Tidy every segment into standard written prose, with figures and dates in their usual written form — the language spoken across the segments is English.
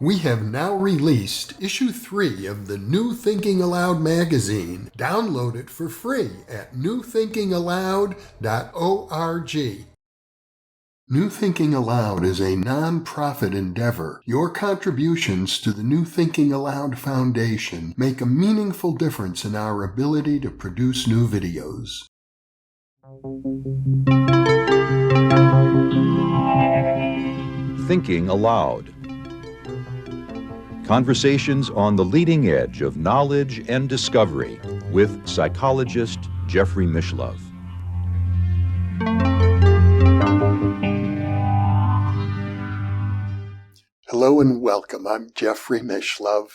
We have now released issue 3 of the New Thinking Aloud magazine. Download it for free at newthinkingaloud.org. New Thinking Aloud is a non-profit endeavor. Your contributions to the New Thinking Aloud Foundation make a meaningful difference in our ability to produce new videos. Thinking Aloud. Conversations on the leading edge of knowledge and discovery with psychologist Jeffrey Mishlove. Hello and welcome. I'm Jeffrey Mishlove.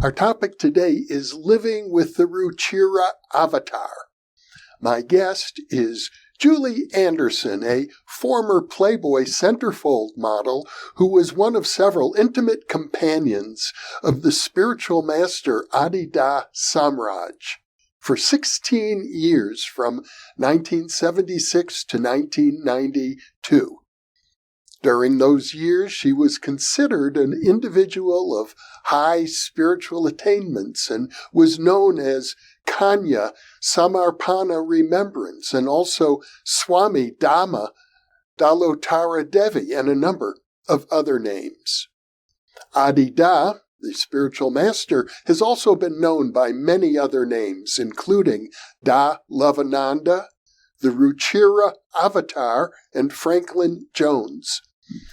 Our topic today is living with the Ruchira Avatar. My guest is Julie Anderson, a former Playboy centerfold model who was one of several intimate companions of the spiritual master Adida Samraj for 16 years from 1976 to 1992. During those years, she was considered an individual of high spiritual attainments and was known as Kanya Samarpana Remembrance and also Swami Dhamma Dalotara Devi and a number of other names. Adida, the spiritual master, has also been known by many other names, including Da Lavananda, the Ruchira Avatar, and Franklin Jones.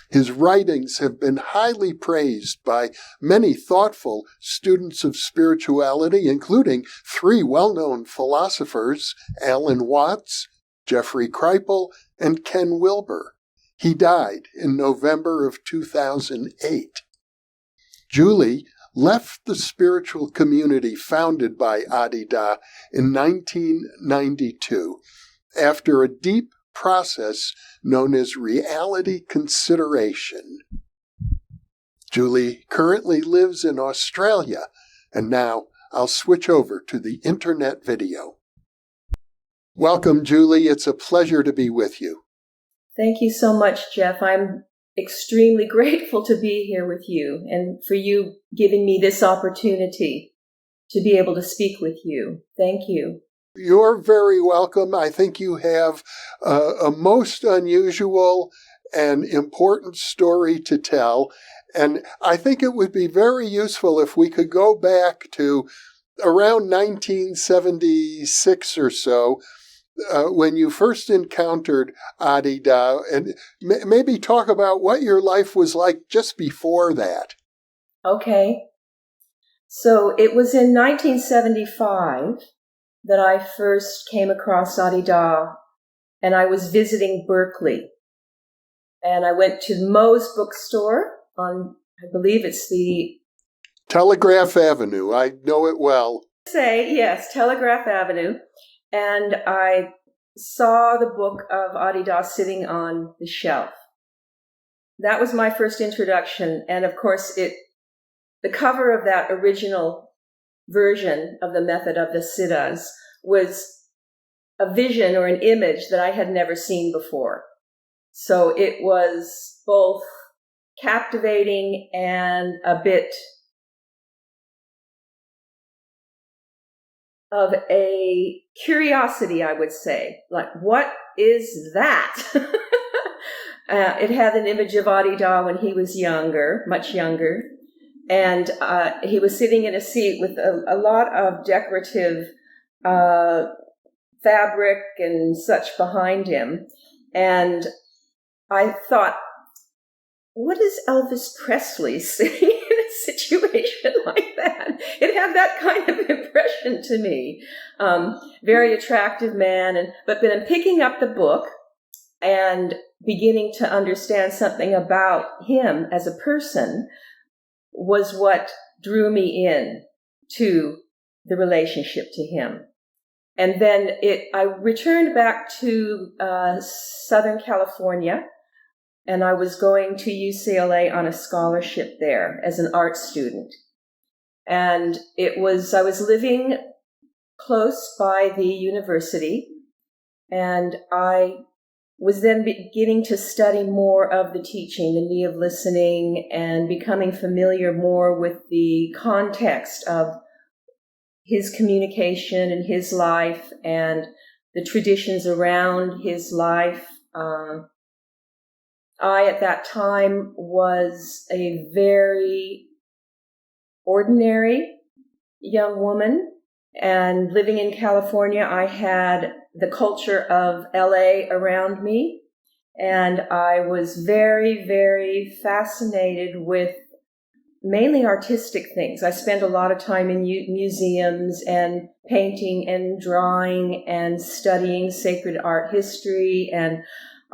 His writings have been highly praised by many thoughtful students of spirituality, including 3 well-known philosophers, Alan Watts, Jeffrey Kripal, and Ken Wilber. He died in November of 2008. Julie left the spiritual community founded by Adida in 1992 after a deep process known as reality consideration. Julie currently lives in Australia, and now I'll switch over to the internet video. Welcome, Julie. It's a pleasure to be with you. Thank you so much, Jeff. I'm extremely grateful to be here with you and for you giving me this opportunity to be able to speak with you. Thank you. You're very welcome. I think you have a most unusual and important story to tell. And I think it would be very useful if we could go back to around 1976 or so, when you first encountered Adida, and maybe talk about what your life was like just before that. Okay. So it was in 1975 that I first came across Adida, and I was visiting Berkeley. And I went to Moe's bookstore on, I believe it's the Telegraph Avenue. I know it well. Yes, Telegraph Avenue. And I saw the book of Adida sitting on the shelf. That was my first introduction. And of course, the cover of that original version of the Method of the Siddhas was a vision or an image that I had never seen before. So it was both captivating and a bit of a curiosity, I would say. Like, what is that? It had an image of Adida when he was younger, much younger. And he was sitting in a seat with a lot of decorative fabric and such behind him. And I thought, what is Elvis Presley saying in a situation like that? It had that kind of impression to me. Very attractive man. But then picking up the book and beginning to understand something about him as a person was what drew me in to the relationship to him. And then I returned back to Southern California, and I was going to UCLA on a scholarship there as an art student. And I was living close by the university, and I was then beginning to study more of the teaching, the knee of listening, and becoming familiar more with the context of his communication and his life and the traditions around his life. I, at that time, was a very ordinary young woman, and living in California, I had the culture of LA around me, and I was very, very fascinated with mainly artistic things. I spent a lot of time in museums and painting and drawing and studying sacred art history and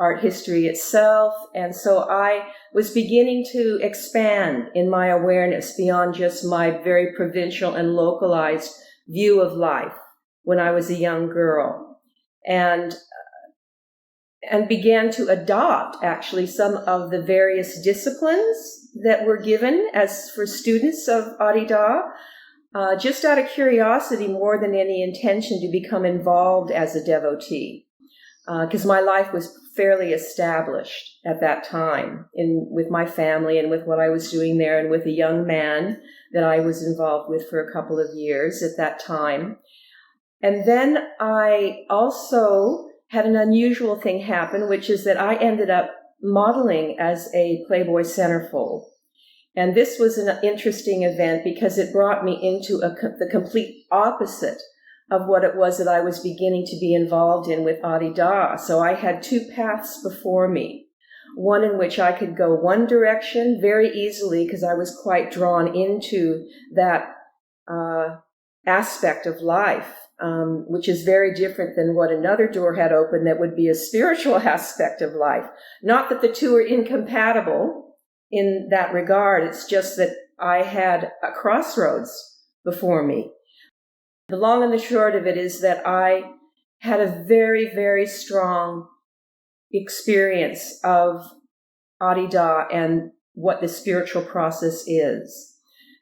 art history itself. And so I was beginning to expand in my awareness beyond just my very provincial and localized view of life when I was a young girl, and began to adopt actually some of the various disciplines that were given as for students of Adida, just out of curiosity more than any intention to become involved as a devotee. Because my life was fairly established at that time with my family and with what I was doing there and with a young man that I was involved with for a couple of years at that time. And then I also had an unusual thing happen, which is that I ended up modeling as a Playboy centerfold. And this was an interesting event because it brought me into the complete opposite of what it was that I was beginning to be involved in with Adida. So I had two paths before me, one in which I could go one direction very easily because I was quite drawn into that aspect of life, which is very different than what another door had opened that would be a spiritual aspect of life. Not that the two are incompatible in that regard. It's just that I had a crossroads before me. The long and the short of it is that I had a very, very strong experience of Adida and what the spiritual process is.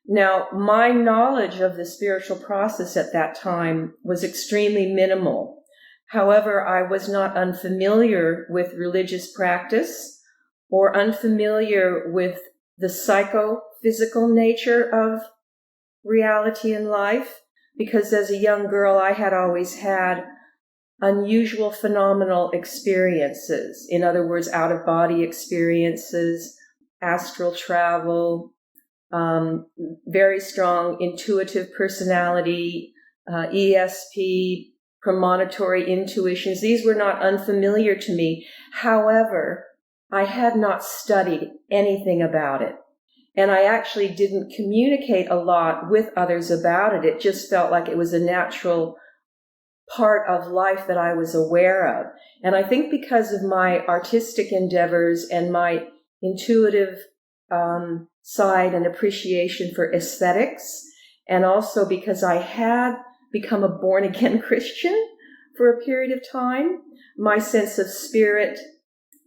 Now, my knowledge of the spiritual process at that time was extremely minimal. However, I was not unfamiliar with religious practice or unfamiliar with the psychophysical nature of reality in life, because as a young girl, I had always had unusual phenomenal experiences. In other words, out-of-body experiences, astral travel, very strong intuitive personality, ESP, premonitory intuitions. These were not unfamiliar to me. However, I had not studied anything about it. And I actually didn't communicate a lot with others about it. It just felt like it was a natural part of life that I was aware of. And I think because of my artistic endeavors and my intuitive side and appreciation for aesthetics, and also because I had become a born-again Christian for a period of time, my sense of spirit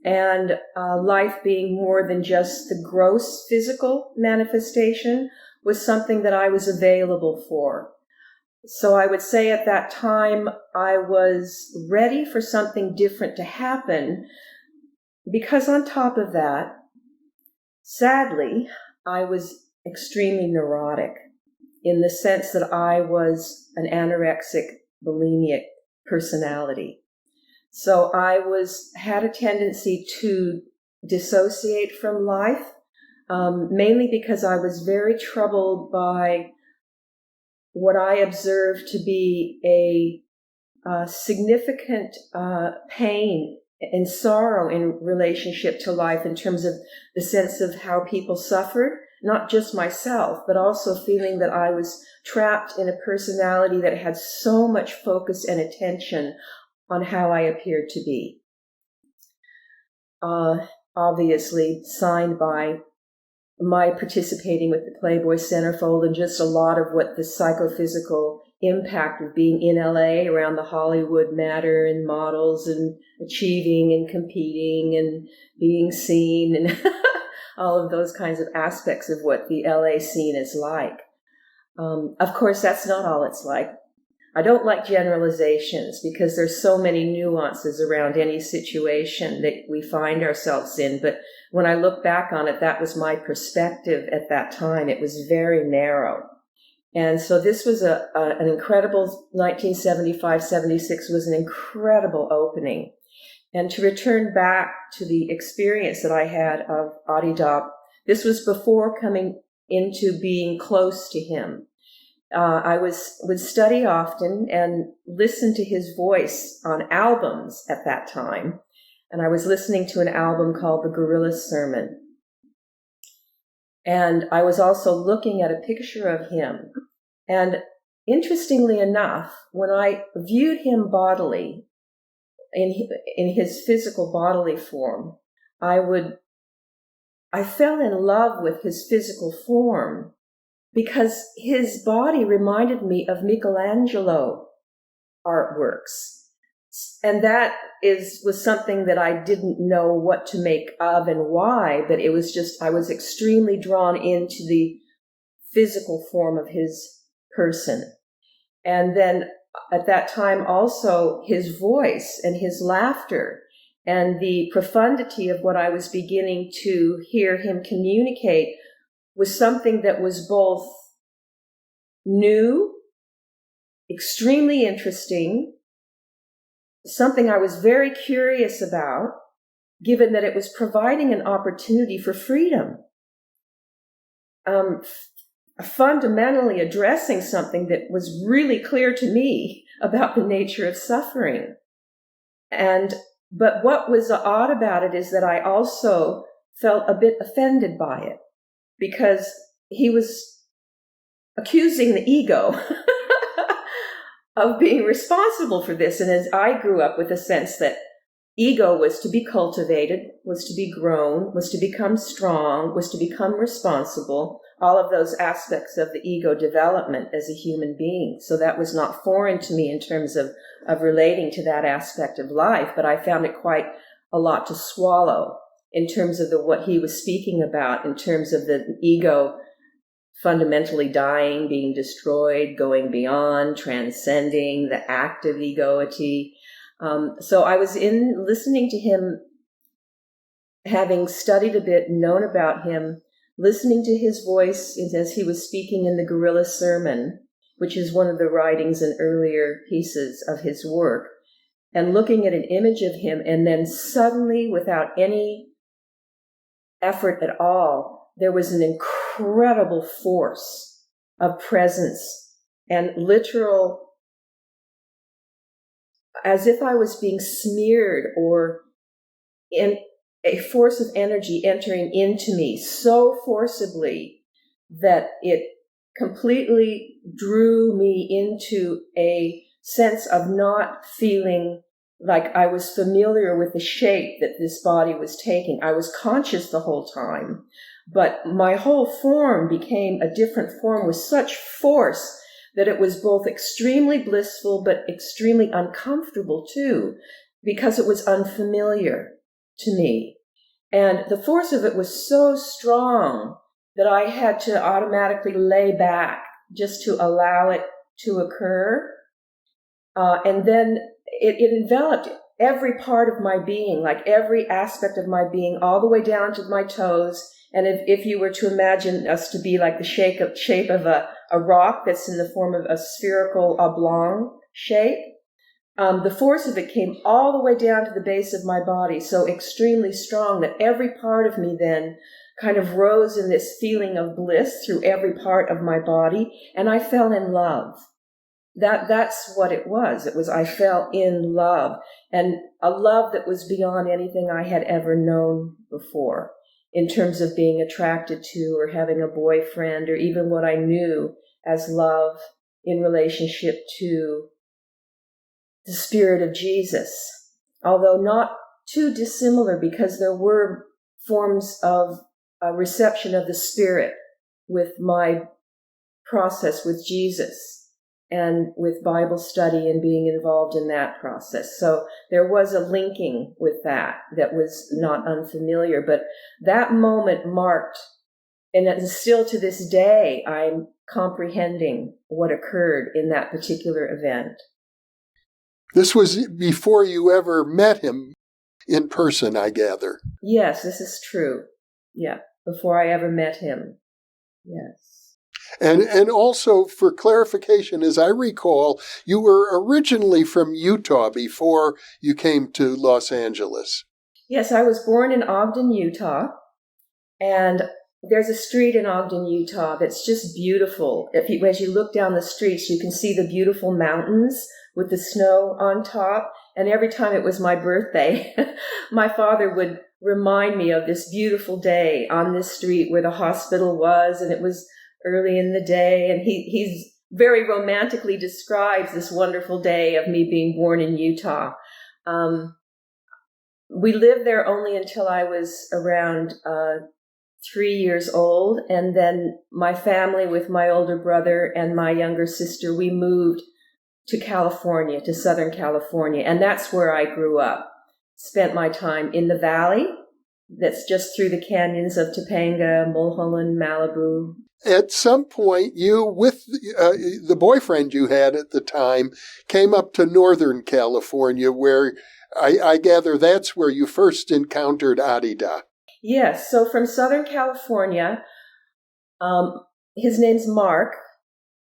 and life being more than just the gross physical manifestation was something that I was available for. So I would say at that time I was ready for something different to happen, because on top of that, sadly, I was extremely neurotic in the sense that I was an anorexic, bulimic personality. So I had a tendency to dissociate from life, mainly because I was very troubled by what I observed to be a significant pain and sorrow in relationship to life, in terms of the sense of how people suffered, not just myself, but also feeling that I was trapped in a personality that had so much focus and attention on how I appeared to be. Obviously signed by my participating with the Playboy Centerfold and just a lot of what the psychophysical impact of being in LA around the Hollywood matter and models and achieving and competing and being seen and all of those kinds of aspects of what the LA scene is like. Of course, that's not all it's like. I don't like generalizations because there's so many nuances around any situation that we find ourselves in. But when I look back on it, that was my perspective at that time. It was very narrow. And so this was an incredible 1975-76 was an incredible opening. And to return back to the experience that I had of Adidab, this was before coming into being close to him. I would study often and listen to his voice on albums at that time. And I was listening to an album called The Gorilla Sermon. And I was also looking at a picture of him. And interestingly enough, when I viewed him bodily, in his physical bodily form, I fell in love with his physical form because his body reminded me of Michelangelo artworks. And that was something that I didn't know what to make of and why, but it was just, I was extremely drawn into the physical form of his person. And then at that time also his voice and his laughter and the profundity of what I was beginning to hear him communicate was something that was both new, extremely interesting, something I was very curious about, given that it was providing an opportunity for freedom. Fundamentally addressing something that was really clear to me about the nature of suffering. But what was odd about it is that I also felt a bit offended by it, because he was accusing the ego of being responsible for this. And as I grew up with a sense that ego was to be cultivated, was to be grown, was to become strong, was to become responsible, all of those aspects of the ego development as a human being. So that was not foreign to me in terms of relating to that aspect of life, but I found it quite a lot to swallow in terms of what he was speaking about, in terms of the ego fundamentally dying, being destroyed, going beyond, transcending, the act of egoity. So I was listening to him, having studied a bit, known about him, listening to his voice as he was speaking in the Gorilla Sermon, which is one of the writings and earlier pieces of his work, and looking at an image of him, and then suddenly, without any effort at all, there was an incredible force of presence and literal, as if I was being smeared, or in a force of energy entering into me so forcibly that it completely drew me into a sense of not feeling like I was familiar with the shape that this body was taking. I was conscious the whole time, but my whole form became a different form with such force that it was both extremely blissful but extremely uncomfortable too, because it was unfamiliar to me. And the force of it was so strong that I had to automatically lay back just to allow it to occur. And then it enveloped every part of my being, like every aspect of my being, all the way down to my toes. And if you were to imagine us to be like the shape of a rock that's in the form of a spherical oblong shape, the force of it came all the way down to the base of my body, so extremely strong that every part of me then kind of rose in this feeling of bliss through every part of my body, and I fell in love. That's what it was. It was, I fell in love, and a love that was beyond anything I had ever known before, in terms of being attracted to or having a boyfriend, or even what I knew as love in relationship to the spirit of Jesus, although not too dissimilar, because there were forms of reception of the spirit with my process with Jesus and with Bible study and being involved in that process. So there was a linking with that was not unfamiliar, but that moment marked And still to this day, I'm comprehending what occurred in that particular event. This was before you ever met him in person, I gather. Yes, this is true. Yeah, before I ever met him. Yes. And also, for clarification, as I recall, you were originally from Utah before you came to Los Angeles. Yes, I was born in Ogden, Utah, and there's a street in Ogden, Utah that's just beautiful. As you look down the streets, you can see the beautiful mountains with the snow on top. And every time it was my birthday, my father would remind me of this beautiful day on this street where the hospital was, and it was early in the day. And he's very romantically describes this wonderful day of me being born in Utah. We lived there only until I was around 3 years old. And then my family, with my older brother and my younger sister, we moved to California, to Southern California. And that's where I grew up. Spent my time in the valley that's just through the canyons of Topanga, Mulholland, Malibu. At some point, you, with the boyfriend you had at the time, came up to Northern California, where I gather that's where you first encountered Adida. Yes, so from Southern California, his name's Mark.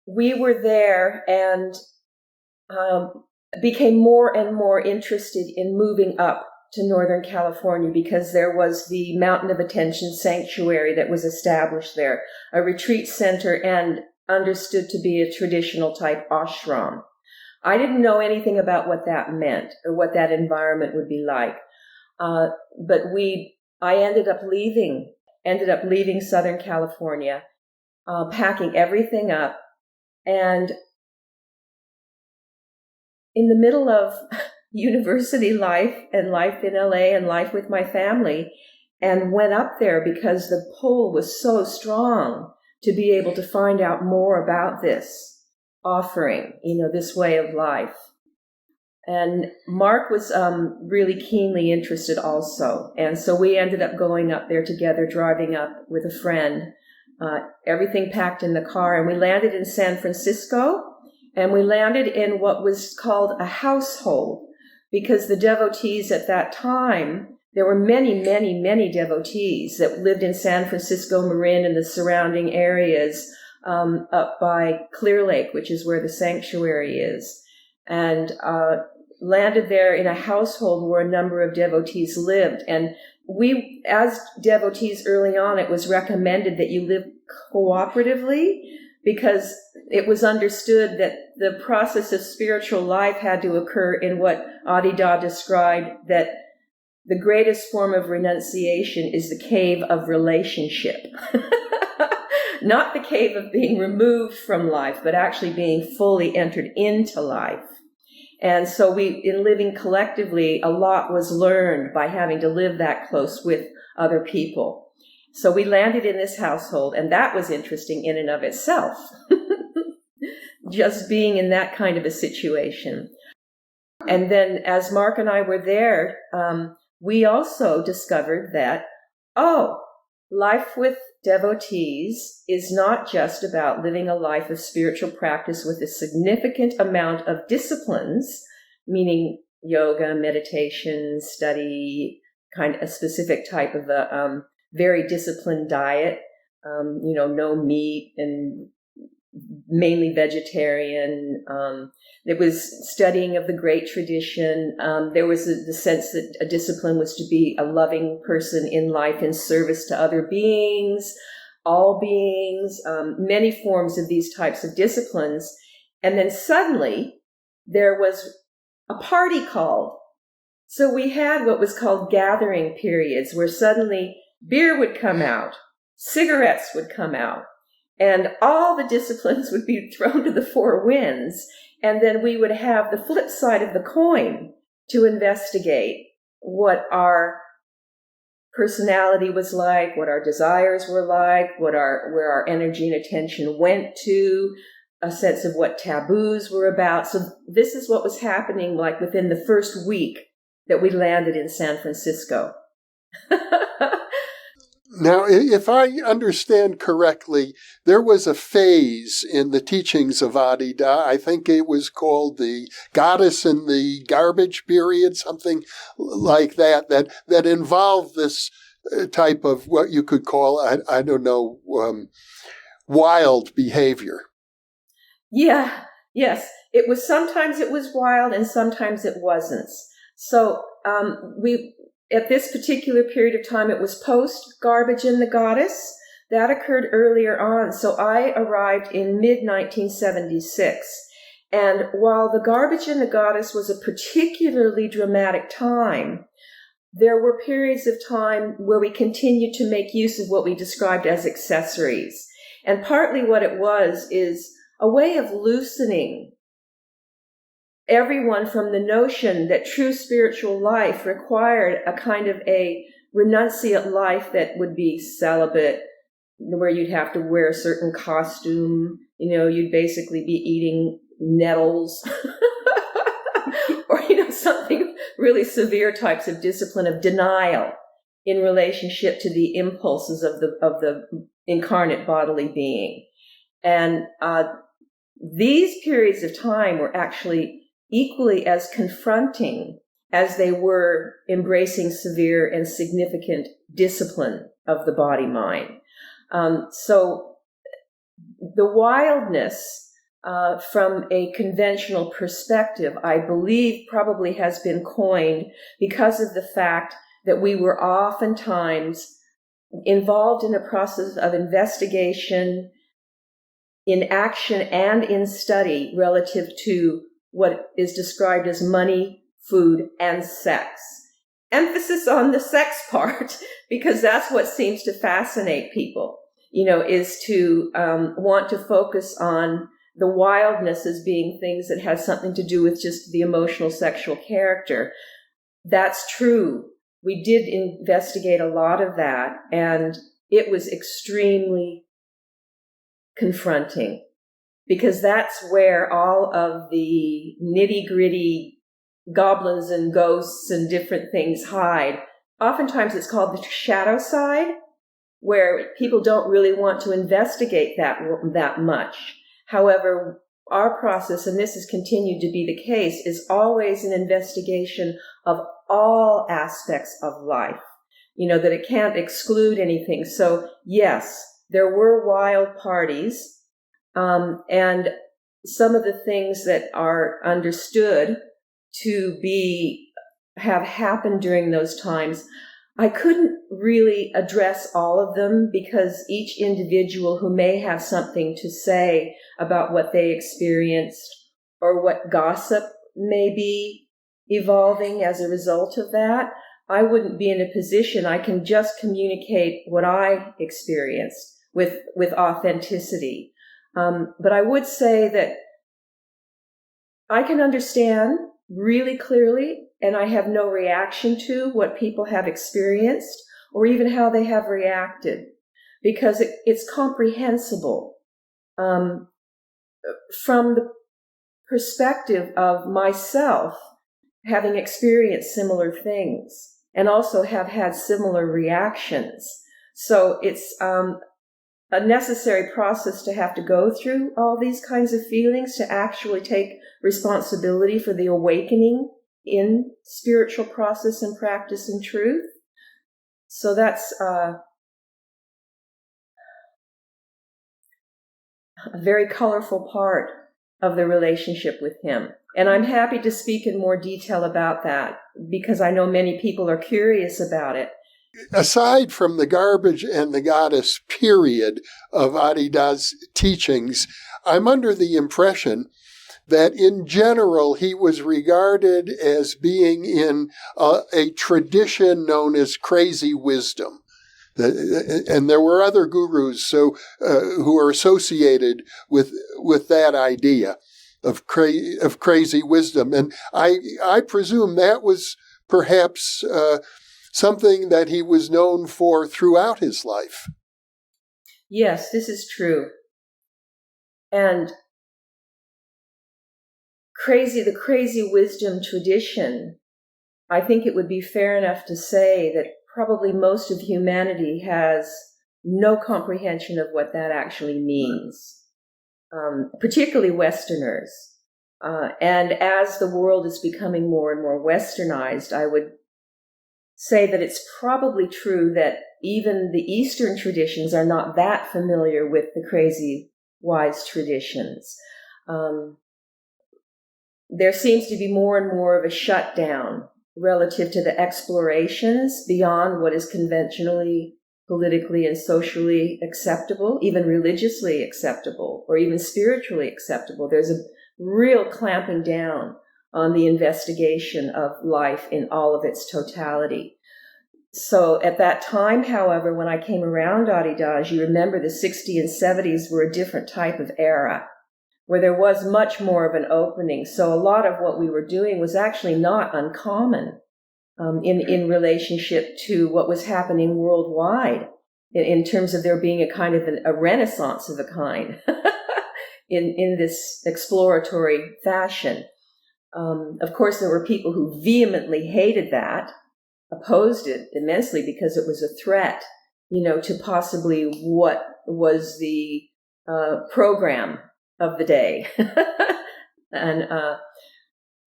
We were there and became more and more interested in moving up to Northern California because there was the Mountain of Attention Sanctuary that was established there, a retreat center and understood to be a traditional type ashram. I didn't know anything about what that meant or what that environment would be like. But I ended up leaving Southern California, packing everything up, and in the middle of university life and life in LA and life with my family, and went up there because the pull was so strong to be able to find out more about this offering, this way of life. And Mark was really keenly interested also. And so we ended up going up there together, driving up with a friend, everything packed in the car. And we landed in San Francisco, and we landed in what was called a household, because the devotees at that time, there were many, many, many devotees that lived in San Francisco, Marin, and the surrounding areas up by Clear Lake, which is where the sanctuary is. And landed there in a household where a number of devotees lived. And we, as devotees early on, it was recommended that you live cooperatively, because it was understood that the process of spiritual life had to occur in what Adida described, that the greatest form of renunciation is the cave of relationship. Not the cave of being removed from life, but actually being fully entered into life. And so in living collectively, a lot was learned by having to live that close with other people. So we landed in this household, and that was interesting in and of itself. Just being in that kind of a situation. And then as Mark and I were there, we also discovered that, life with devotees is not just about living a life of spiritual practice with a significant amount of disciplines, meaning yoga, meditation, study, kind of a specific type of a very disciplined diet, no meat and mainly vegetarian. There was studying of the great tradition. There was the sense that a discipline was to be a loving person in life in service to other beings, all beings, many forms of these types of disciplines. And then suddenly there was a party called. So we had what was called gathering periods, where suddenly beer would come out, cigarettes would come out, and all the disciplines would be thrown to the four winds. And then we would have the flip side of the coin to investigate what our personality was like, what our desires were like, where our energy and attention went to, a sense of what taboos were about. So this is what was happening like within the first week that we landed in San Francisco. Now, if I understand correctly, there was a phase in the teachings of Adida. I think it was called the Goddess in the Garbage period, something like that, that involved this type of what you could call, I don't know, wild behavior. Yeah, yes. Sometimes it was wild and sometimes it wasn't. So at this particular period of time, it was post Garbage in the Goddess. That occurred earlier on. So I arrived in mid-1976. And while the Garbage in the Goddess was a particularly dramatic time, there were periods of time where we continued to make use of what we described as accessories. And partly what it was is a way of loosening everyone from the notion that true spiritual life required a kind of a renunciate life that would be celibate, where you'd have to wear a certain costume, you'd basically be eating nettles or, something really severe types of discipline of denial in relationship to the impulses of the incarnate bodily being. And these periods of time were actually equally as confronting as they were embracing severe and significant discipline of the body-mind. So the wildness from a conventional perspective, I believe, probably has been coined because of the fact that we were oftentimes involved in a process of investigation, in action and in study relative to what is described as money, food, and sex. Emphasis on the sex part, because that's what seems to fascinate people, is to want to focus on the wildness as being things that has something to do with just the emotional sexual character. That's true. We did investigate a lot of that, and it was extremely confronting, because that's where all of the nitty-gritty goblins and ghosts and different things hide. Oftentimes it's called the shadow side, where people don't really want to investigate that much. However, our process, and this has continued to be the case, is always an investigation of all aspects of life, that it can't exclude anything. So yes, there were wild parties, and some of the things that are understood to have happened during those times, I couldn't really address all of them, because each individual who may have something to say about what they experienced or what gossip may be evolving as a result of that, I wouldn't be in a position. I can just communicate what I experienced with authenticity. But I would say that I can understand really clearly, and I have no reaction to what people have experienced or even how they have reacted, because it's comprehensible from the perspective of myself having experienced similar things and also have had similar reactions. So it's a necessary process to have to go through all these kinds of feelings to actually take responsibility for the awakening in spiritual process and practice and truth. So that's a very colorful part of the relationship with him. And I'm happy to speak in more detail about that, because I know many people are curious about it. Aside from the Garbage and the Goddess period of Adida's teachings, I'm under the impression that in general he was regarded as being in a tradition known as crazy wisdom. And there were other gurus who are associated with that idea of crazy wisdom. And I presume that was perhaps something that he was known for throughout his life. Yes, this is true. And the crazy wisdom tradition, I think it would be fair enough to say that probably most of humanity has no comprehension of what that actually means, particularly Westerners. And as the world is becoming more and more Westernized, I would say that it's probably true that even the Eastern traditions are not that familiar with the crazy wise traditions. There seems to be more and more of a shutdown relative to the explorations beyond what is conventionally, politically, and socially acceptable, even religiously acceptable, or even spiritually acceptable. There's a real clamping down on the investigation of life in all of its totality. So at that time, however, when I came around Adidas, you remember the 60s and 70s were a different type of era, where there was much more of an opening. So a lot of what we were doing was actually not uncommon in relationship to what was happening worldwide, in terms of there being a kind of a renaissance of a kind in this exploratory fashion. Of course, there were people who vehemently hated that, opposed it immensely because it was a threat, to possibly what was the program of the day. And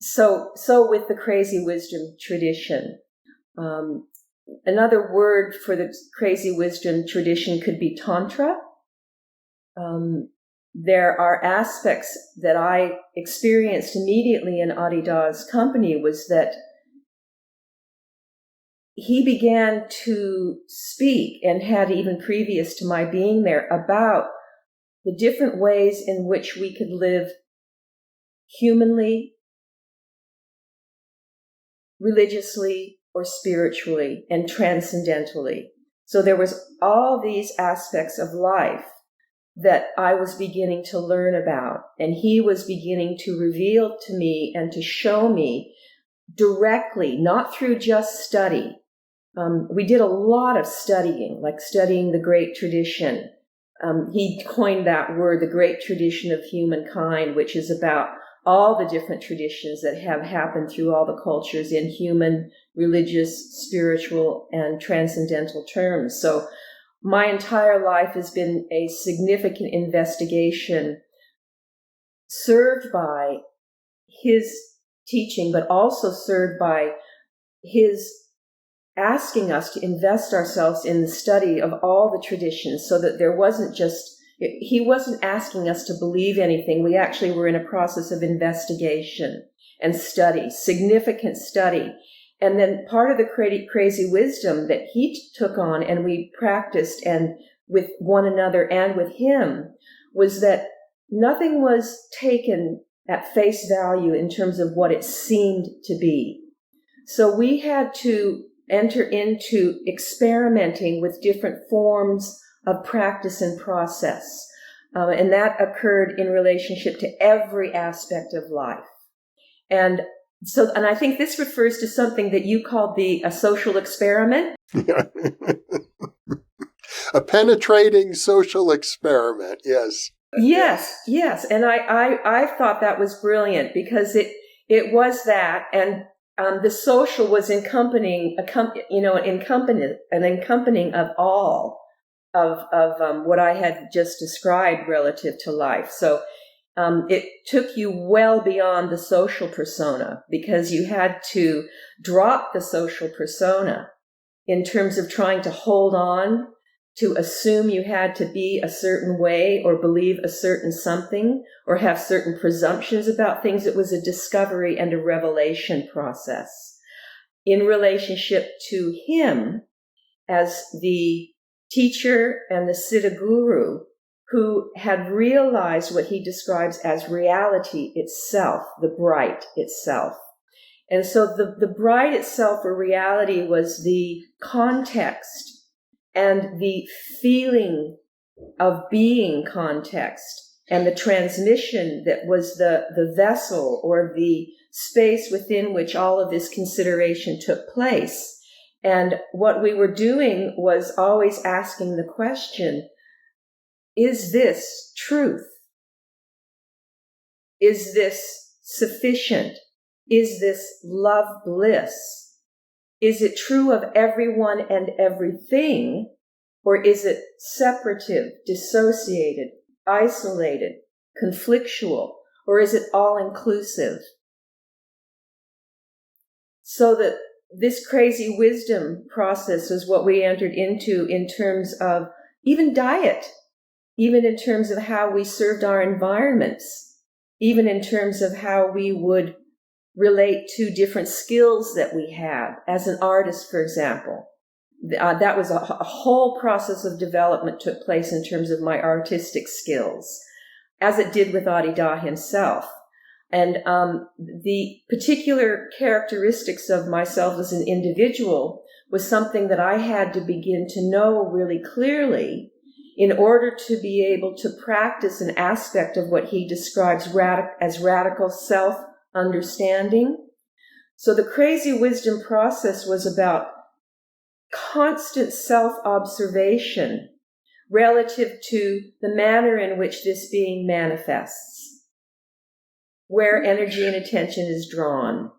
so with the crazy wisdom tradition, another word for the crazy wisdom tradition could be Tantra. There are aspects that I experienced immediately in Adida's company was that he began to speak, and had even previous to my being there, about the different ways in which we could live humanly, religiously, or spiritually, and transcendentally. So there was all these aspects of life that I was beginning to learn about, and he was beginning to reveal to me and to show me directly, not through just study. We did a lot of studying, like studying the great tradition. He coined that word, the great tradition of humankind, which is about all the different traditions that have happened through all the cultures in human, religious, spiritual, and transcendental terms. So my entire life has been a significant investigation served by his teaching, but also served by his asking us to invest ourselves in the study of all the traditions, so that there wasn't he wasn't asking us to believe anything. We actually were in a process of investigation and study, significant study. And then part of the crazy wisdom that he took on and we practiced, and with one another and with him, was that nothing was taken at face value in terms of what it seemed to be. So we had to enter into experimenting with different forms of practice and process. And that occurred in relationship to every aspect of life. And I think this refers to something that you called a social experiment. A penetrating social experiment, yes. Yes. And I thought that was brilliant, because it was that, and the social was an accompanying of all of what I had just described relative to life. So it took you well beyond the social persona, because you had to drop the social persona in terms of trying to hold on, to assume you had to be a certain way or believe a certain something or have certain presumptions about things. It was a discovery and a revelation process in relationship to him as the teacher and the Siddha Guru, who had realized what he describes as reality itself, the bright itself. And so the bright itself, or reality, was the context and the feeling of being context, and the transmission that was the vessel or the space within which all of this consideration took place. And what we were doing was always asking the question, is this truth? Is this sufficient? Is this love bliss? Is it true of everyone and everything, or is it separative, dissociated, isolated, conflictual, or is it all-inclusive? So that this crazy wisdom process is what we entered into in terms of even diet, even in terms of how we served our environments, even in terms of how we would relate to different skills that we have. As an artist, for example, that was a whole process of development took place in terms of my artistic skills, as it did with Adida himself. And the particular characteristics of myself as an individual was something that I had to begin to know really clearly in order to be able to practice an aspect of what he describes as radical self-understanding. So the crazy wisdom process was about constant self-observation relative to the manner in which this being manifests, where energy and attention is drawn.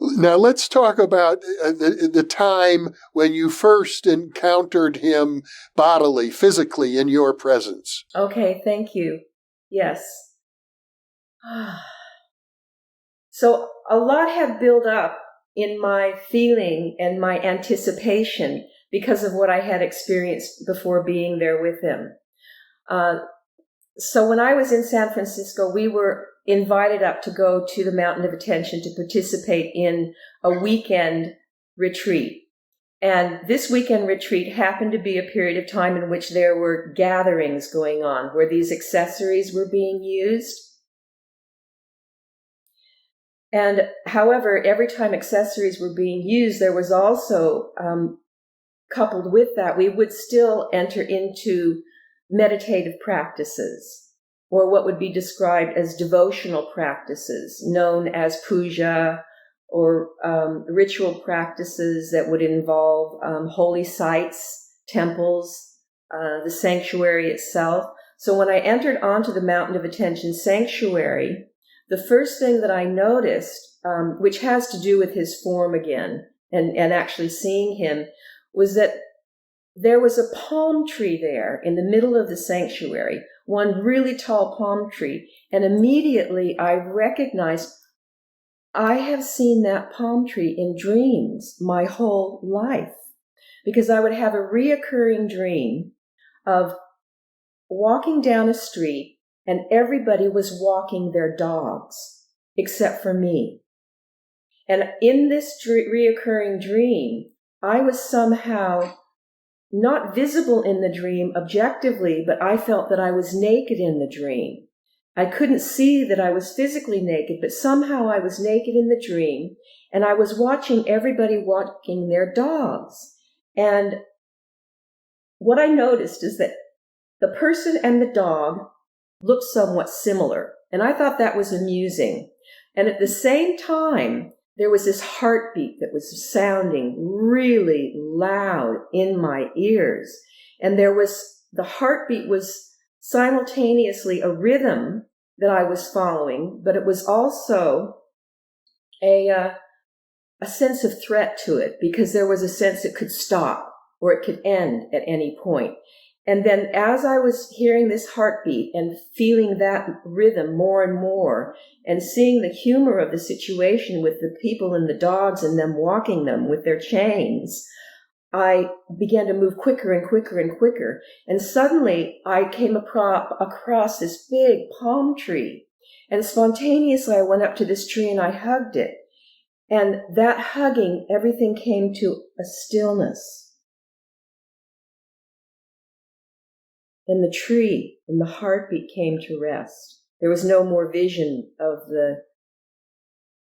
Now let's talk about the time when you first encountered him bodily, physically in your presence. Okay, thank you. Yes. So a lot had built up in my feeling and my anticipation because of what I had experienced before being there with him. So when I was in San Francisco, we were invited up to go to the Mountain of Attention to participate in a weekend retreat. And this weekend retreat happened to be a period of time in which there were gatherings going on where these accessories were being used. And however, every time accessories were being used, there was also, coupled with that, we would still enter into meditative practices, or what would be described as devotional practices, known as puja, or ritual practices that would involve holy sites, temples, the sanctuary itself. So when I entered onto the Mountain of Attention sanctuary, the first thing that I noticed, which has to do with his form again, and actually seeing him, was that there was a palm tree there in the middle of the sanctuary, one really tall palm tree, and immediately I recognized I have seen that palm tree in dreams my whole life, because I would have a reoccurring dream of walking down a street and everybody was walking their dogs except for me. And in this reoccurring dream, I was somehow not visible in the dream objectively, but I felt that I was naked in the dream. I couldn't see that I was physically naked, but somehow I was naked in the dream, and I was watching everybody walking their dogs. And what I noticed is that the person and the dog looked somewhat similar, and I thought that was amusing. And at the same time, there was this heartbeat that was sounding really loud in my ears. And the heartbeat was simultaneously a rhythm that I was following, but it was also a sense of threat to it, because there was a sense it could stop or it could end at any point. And then as I was hearing this heartbeat and feeling that rhythm more and more, and seeing the humor of the situation with the people and the dogs and them walking them with their chains, I began to move quicker and quicker and quicker. And suddenly I came across this big palm tree. And spontaneously I went up to this tree and I hugged it. And that hugging, everything came to a stillness. And the tree and the heartbeat came to rest. There was no more vision of the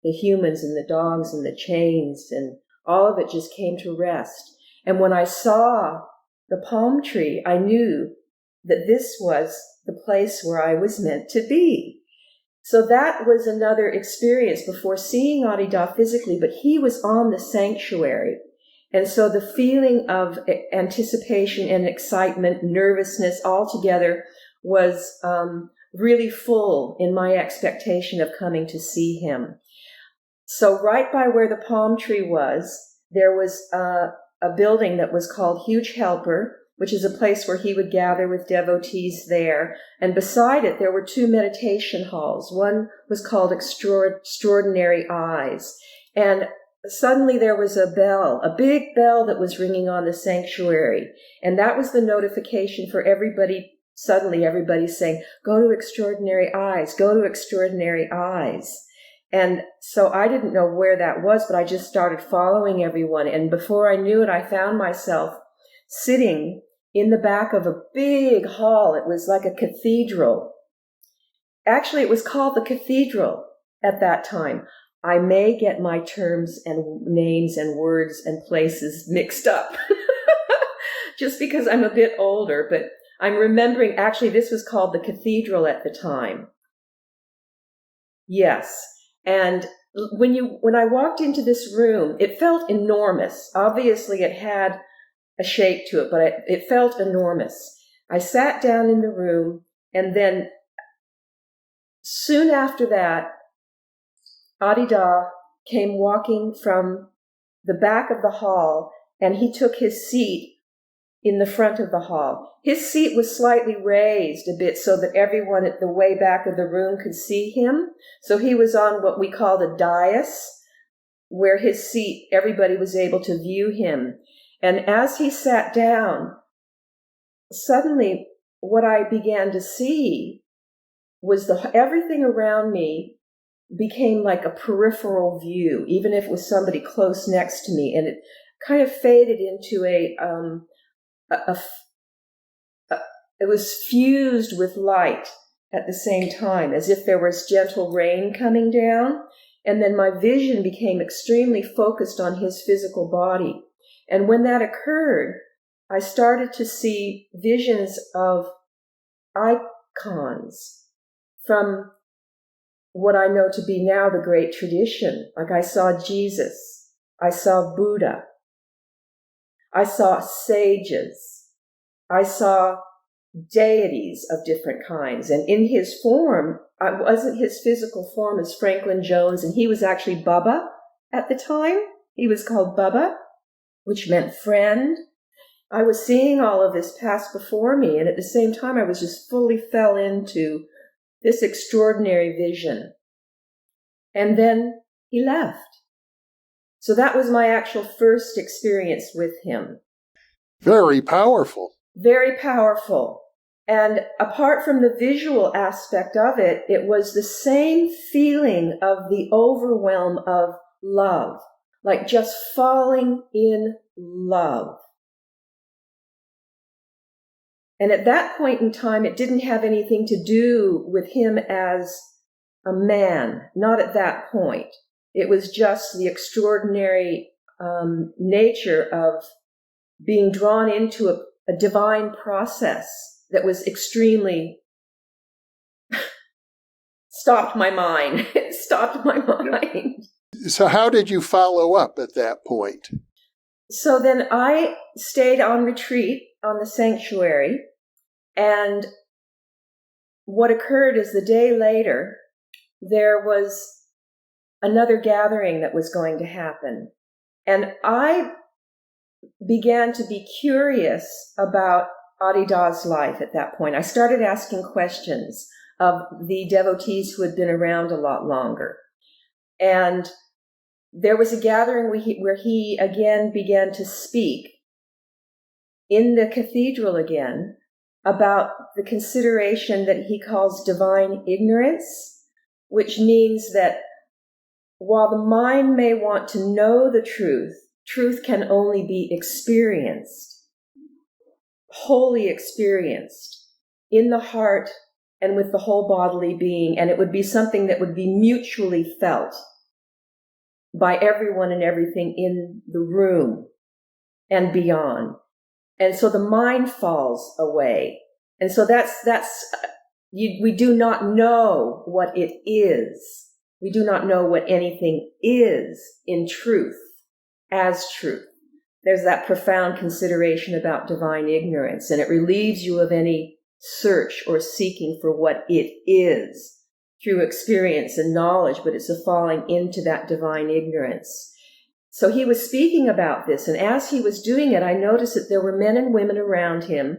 humans and the dogs and the chains, and all of it just came to rest. And when I saw the palm tree, I knew that this was the place where I was meant to be. So that was another experience before seeing Adida physically, but he was on the sanctuary. And so the feeling of anticipation and excitement, nervousness all together was really full in my expectation of coming to see him. So right by where the palm tree was, there was a building that was called Huge Helper, which is a place where he would gather with devotees there. And beside it, there were two meditation halls. One was called Extraordinary Eyes. And suddenly there was a bell, a big bell that was ringing on the sanctuary. And that was the notification for everybody. Suddenly everybody's saying, go to Extraordinary Eyes, go to Extraordinary Eyes. And so I didn't know where that was, but I just started following everyone. And before I knew it, I found myself sitting in the back of a big hall. It was like a cathedral. Actually, it was called the Cathedral at that time. I may get my terms and names and words and places mixed up just because I'm a bit older, but I'm remembering actually this was called the Cathedral at the time. Yes. And when I walked into this room, it felt enormous. Obviously, it had a shape to it, but it felt enormous. I sat down in the room, and then soon after that, Adida came walking from the back of the hall, and he took his seat in the front of the hall. His seat was slightly raised a bit so that everyone at the way back of the room could see him. So he was on what we call the dais, where his seat, everybody was able to view him. And as he sat down, suddenly what I began to see was everything around me became like a peripheral view, even if it was somebody close next to me. And it kind of faded into it was fused with light at the same time, as if there was gentle rain coming down. And then my vision became extremely focused on his physical body. And when that occurred, I started to see visions of icons from what I know to be now the great tradition. Like I saw Jesus, I saw Buddha, I saw sages, I saw deities of different kinds. And in his form, I wasn't his physical form as Franklin Jones, and he was actually Bubba at the time. He was called Bubba, which meant friend. I was seeing all of this pass before me, and at the same time, I was just fully fell into this extraordinary vision. And then he left. So that was my actual first experience with him. Very powerful. Very powerful. And apart from the visual aspect of it, it was the same feeling of the overwhelm of love, like just falling in love. And at that point in time, it didn't have anything to do with him as a man, not at that point. It was just the extraordinary nature of being drawn into a divine process that was extremely stopped my mind. It stopped my mind. So how did you follow up at that point? So then I stayed on retreat on the sanctuary, and what occurred is the day later, there was another gathering that was going to happen. And I began to be curious about Adida's life at that point. I started asking questions of the devotees who had been around a lot longer. And there was a gathering where he again began to speak in the cathedral again about the consideration that he calls divine ignorance, which means that while the mind may want to know the truth, truth can only be experienced, wholly experienced in the heart and with the whole bodily being, and it would be something that would be mutually felt by everyone and everything in the room and beyond. And so the mind falls away. And so we do not know what it is. We do not know what anything is in truth, as truth. There's that profound consideration about divine ignorance, and it relieves you of any search or seeking for what it is. through experience and knowledge, but it's a falling into that divine ignorance. So he was speaking about this, and as he was doing it, I noticed that there were men and women around him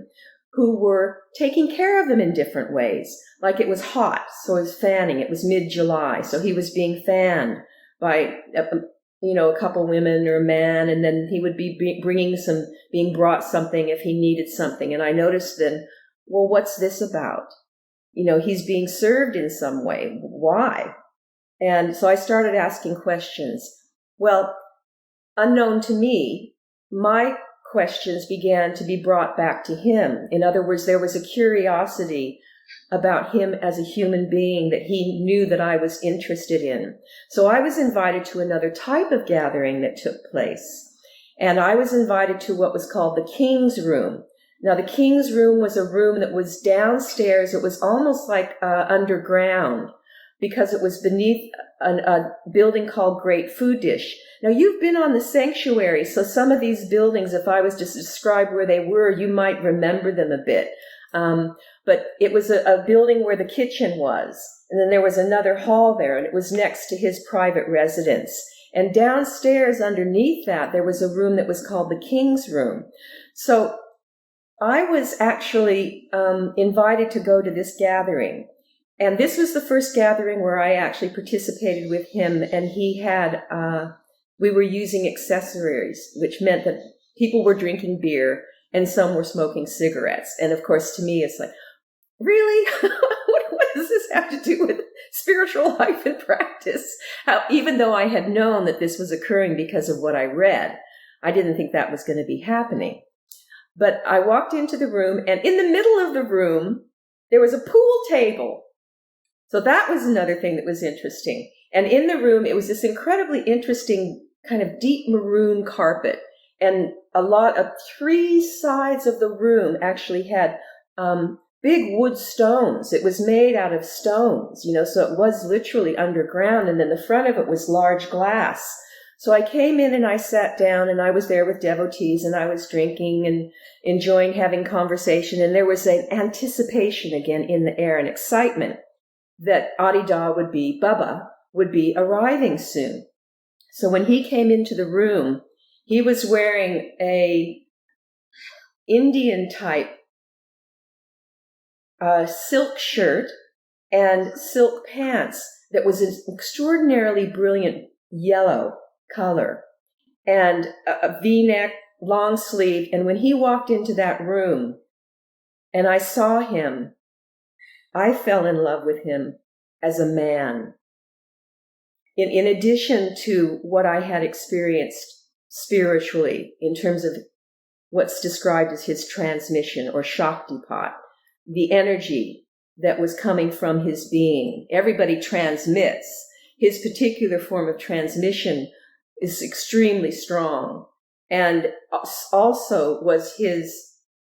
who were taking care of them in different ways. Like it was hot, so he was fanning. It was mid-July, so he was being fanned by a couple women or a man, and then he would be being brought something if he needed something. And I noticed then, well, what's this about? He's being served in some way. Why? And so I started asking questions. Well, unknown to me, my questions began to be brought back to him. In other words, there was a curiosity about him as a human being that he knew that I was interested in. So I was invited to another type of gathering that took place. And I was invited to what was called the King's Room. Now, the King's Room was a room that was downstairs. It was almost like underground because it was beneath a building called Great Food Dish. Now, you've been on the sanctuary, so some of these buildings, if I was to describe where they were, you might remember them a bit. But it was a building where the kitchen was, and then there was another hall there, and it was next to his private residence. And downstairs underneath that, there was a room that was called the King's Room. So I was actually invited to go to this gathering. And this was the first gathering where I actually participated with him, and he had, we were using accessories, which meant that people were drinking beer and some were smoking cigarettes. And of course, to me, it's like, really? What does this have to do with spiritual life and practice? Even though I had known that this was occurring because of what I read, I didn't think that was going to be happening. But I walked into the room, and in the middle of the room, there was a pool table. So that was another thing that was interesting. And in the room, it was this incredibly interesting kind of deep maroon carpet. And a lot of 3 sides of the room actually had big wood stones. It was made out of stones, so it was literally underground. And then the front of it was large glass. So I came in and I sat down, and I was there with devotees, and I was drinking and enjoying having conversation. And there was an anticipation again in the air, an excitement that Baba would be arriving soon. So when he came into the room, he was wearing a Indian type silk shirt and silk pants that was an extraordinarily brilliant yellow color, and a V-neck, long sleeve. And when he walked into that room and I saw him, I fell in love with him as a man. In addition to what I had experienced spiritually in terms of what's described as his transmission or Shaktipat, the energy that was coming from his being. Everybody transmits. His particular form of transmission is extremely strong. And also was his,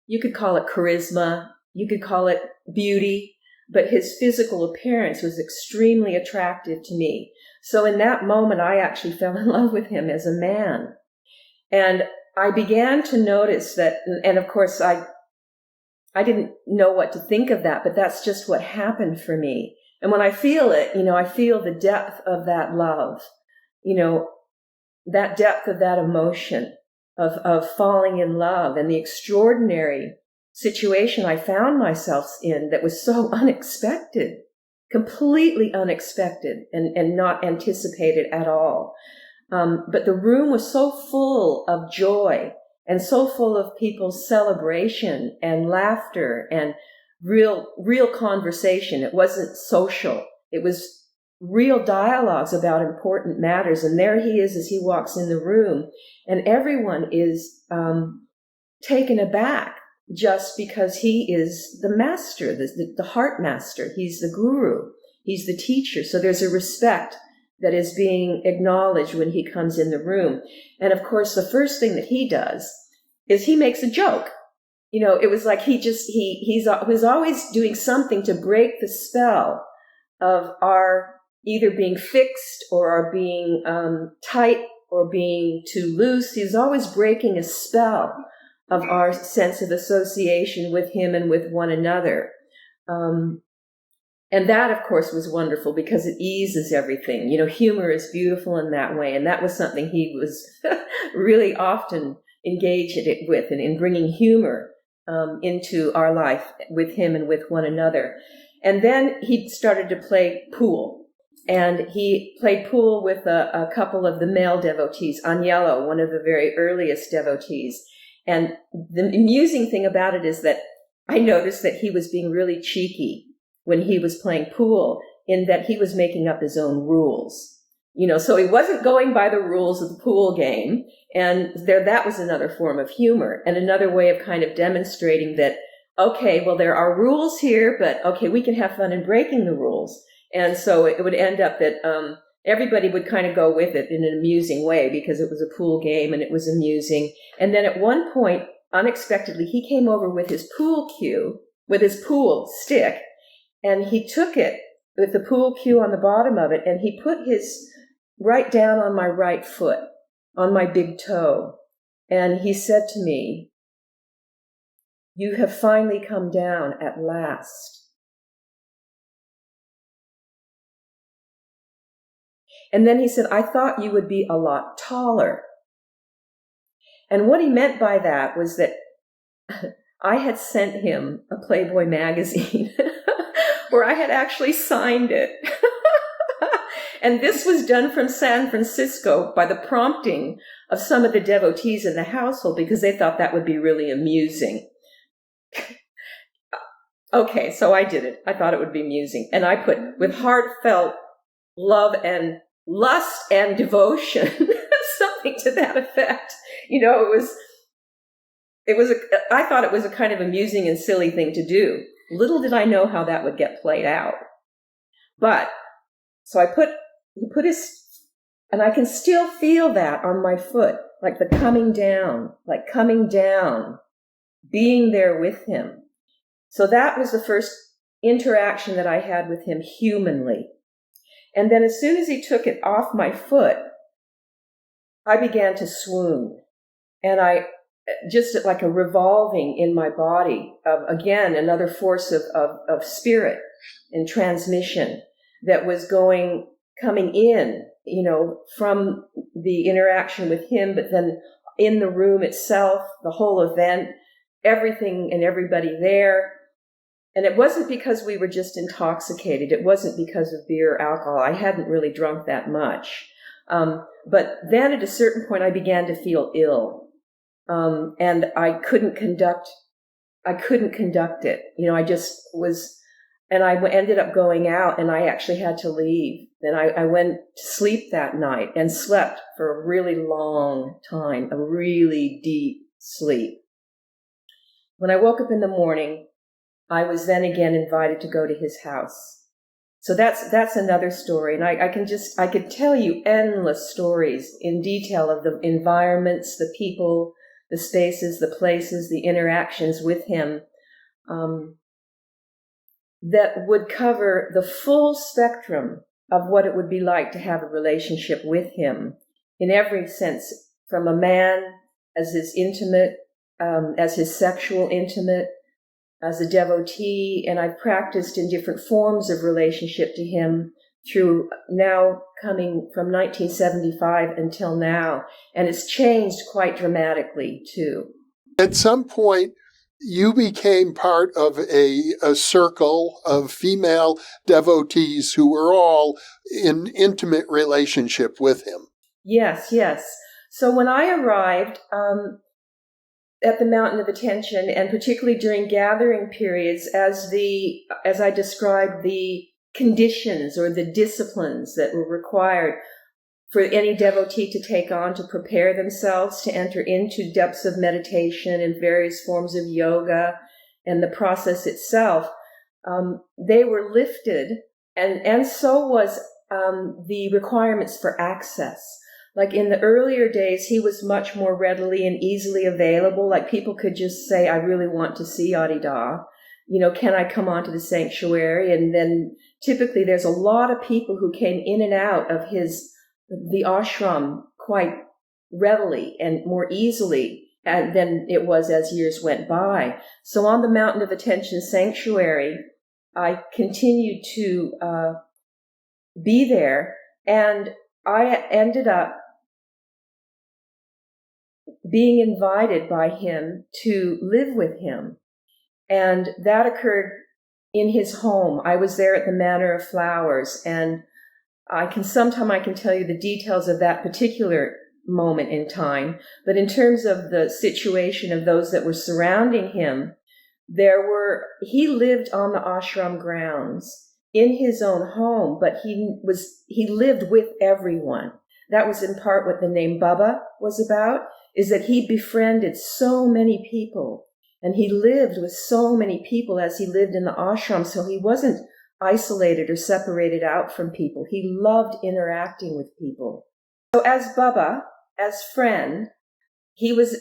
you could call it charisma, you could call it beauty, but his physical appearance was extremely attractive to me. So in that moment, I actually fell in love with him as a man. And I began to notice that, and of course, I didn't know what to think of that, but that's just what happened for me. And when I feel it, I feel the depth of that love, that depth of that emotion of falling in love, and the extraordinary situation I found myself in that was so unexpected, completely unexpected and not anticipated at all. But the room was so full of joy and so full of people's celebration and laughter and real conversation. It wasn't social. It was real dialogues about important matters. And there he is as he walks in the room, and everyone is taken aback just because he is the master, the heart master. He's the guru. He's the teacher. So there's a respect that is being acknowledged when he comes in the room. And of course, the first thing that he does is he makes a joke. It was like he was always doing something to break the spell of our either being fixed or our being tight or being too loose. He was always breaking a spell of our sense of association with him and with one another. And that, of course, was wonderful because it eases everything. Humor is beautiful in that way. And that was something he was really often engaged with, and in bringing humor into our life with him and with one another. And then he started to play pool. And he played pool with a couple of the male devotees, Agnello, one of the very earliest devotees. And the amusing thing about it is that I noticed that he was being really cheeky when he was playing pool, in that he was making up his own rules. So he wasn't going by the rules of the pool game. And that was another form of humor and another way of kind of demonstrating that, okay, well, there are rules here, but okay, we can have fun in breaking the rules. And so it would end up that everybody would kind of go with it in an amusing way because it was a pool game and it was amusing. And then at one point, unexpectedly, he came over with his pool cue, with his pool stick, and he took it with the pool cue on the bottom of it, and he put his right down on my right foot, on my big toe. And he said to me, "You have finally come down at last." And then he said, "I thought you would be a lot taller." And what he meant by that was that I had sent him a Playboy magazine where I had actually signed it. And this was done from San Francisco by the prompting of some of the devotees in the household because they thought that would be really amusing. Okay, so I did it. I thought it would be amusing. And I put, "with heartfelt love and lust and devotion," something to that effect. I thought it was a kind of amusing and silly thing to do. Little did I know how that would get played out. But, so he put his, and I can still feel that on my foot, like the coming down, being there with him. So that was the first interaction that I had with him humanly. And then as soon as he took it off my foot, I began to swoon. And I just like a revolving in my body of, again, another force of spirit and transmission that was coming in, from the interaction with him, but then in the room itself, the whole event, everything and everybody there. And it wasn't because we were just intoxicated. It wasn't because of beer or alcohol. I hadn't really drunk that much. But then at a certain point, I began to feel ill. And I couldn't conduct it. I just was, and I ended up going out, and I actually had to leave. Then I went to sleep that night and slept for a really long time, a really deep sleep. When I woke up in the morning, I was then again invited to go to his house. So that's another story. And I could tell you endless stories in detail of the environments, the people, the spaces, the places, the interactions with him, that would cover the full spectrum of what it would be like to have a relationship with him in every sense, from a man as his intimate, as his sexual intimate, as a devotee, and I've practiced in different forms of relationship to him through now coming from 1975 until now. And it's changed quite dramatically, too. At some point, you became part of a circle of female devotees who were all in intimate relationship with him. Yes. So when I arrived at the Mountain of Attention, and particularly during gathering periods, as I described the conditions or the disciplines that were required for any devotee to take on to prepare themselves to enter into depths of meditation and various forms of yoga and the process itself, they were lifted, and so was the requirements for access. Like in the earlier days, he was much more readily and easily available. Like people could just say, "I really want to see Adida. Can I come onto the sanctuary?" And then typically there's a lot of people who came in and out of the ashram quite readily and more easily than it was as years went by. So on the Mountain of Attention sanctuary, I continued to be there, and I ended up being invited by him to live with him. And that occurred in his home. I was there at the Manor of Flowers, and sometime I can tell you the details of that particular moment in time. But in terms of the situation of those that were surrounding him, he lived on the ashram grounds in his own home, but he lived with everyone. That was in part what the name Baba was about, is that he befriended so many people, and he lived with so many people as he lived in the ashram, so he wasn't isolated or separated out from people. He loved interacting with people. So as Baba, as friend, he was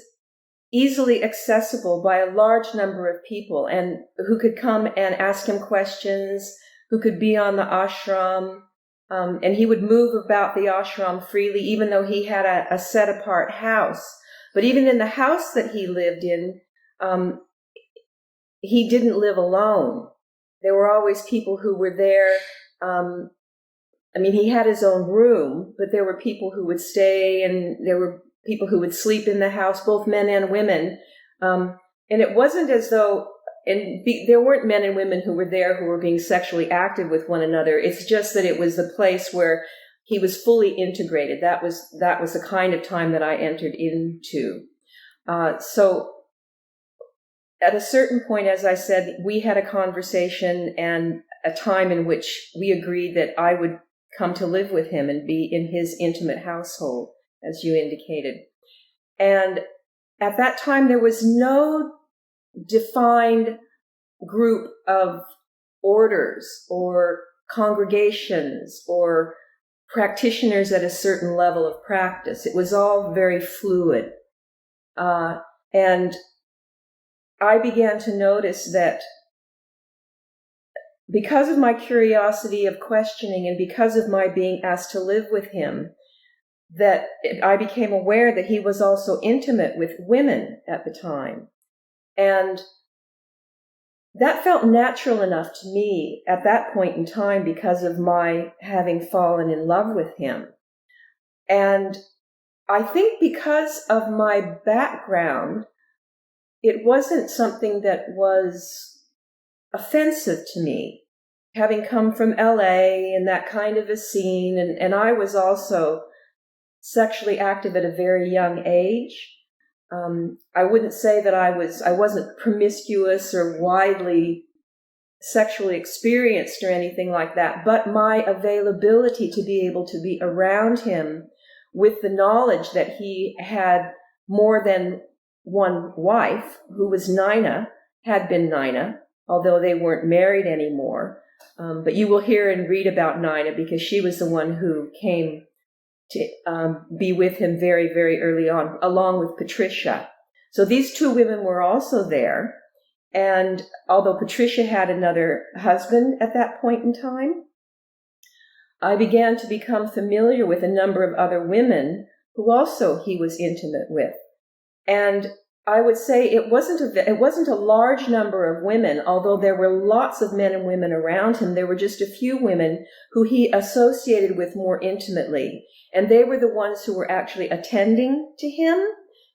easily accessible by a large number of people, and who could come and ask him questions, who could be on the ashram, and he would move about the ashram freely, even though he had a set-apart house. But even in the house that he lived in, he didn't live alone. There were always people who were there. He had his own room, but there were people who would stay, and there were people who would sleep in the house, both men and women. And it wasn't as though, there weren't men and women who were there who were being sexually active with one another. It's just that it was the place where he was fully integrated. That was the kind of time that I entered into. So at a certain point, as I said, we had a conversation and a time in which we agreed that I would come to live with him and be in his intimate household, as you indicated. And at that time, there was no defined group of orders or congregations or practitioners at a certain level of practice. It was all very fluid. And I began to notice that because of my curiosity of questioning and because of my being asked to live with him, that I became aware that he was also intimate with women at the time. And that felt natural enough to me at that point in time because of my having fallen in love with him. And I think because of my background, it wasn't something that was offensive to me, having come from LA and that kind of a scene. And I was also sexually active at a very young age. I wouldn't say that I wasn't promiscuous or widely sexually experienced or anything like that, but my availability to be able to be around him with the knowledge that he had more than one wife, who was had been Nina, although they weren't married anymore. But you will hear and read about Nina because she was the one who came to be with him very, very early on, along with Patricia. So these two women were also there. And although Patricia had another husband at that point in time, I began to become familiar with a number of other women who also he was intimate with. And I would say it wasn't a large number of women, although there were lots of men and women around him. There were just a few women who he associated with more intimately. And they were the ones who were actually attending to him,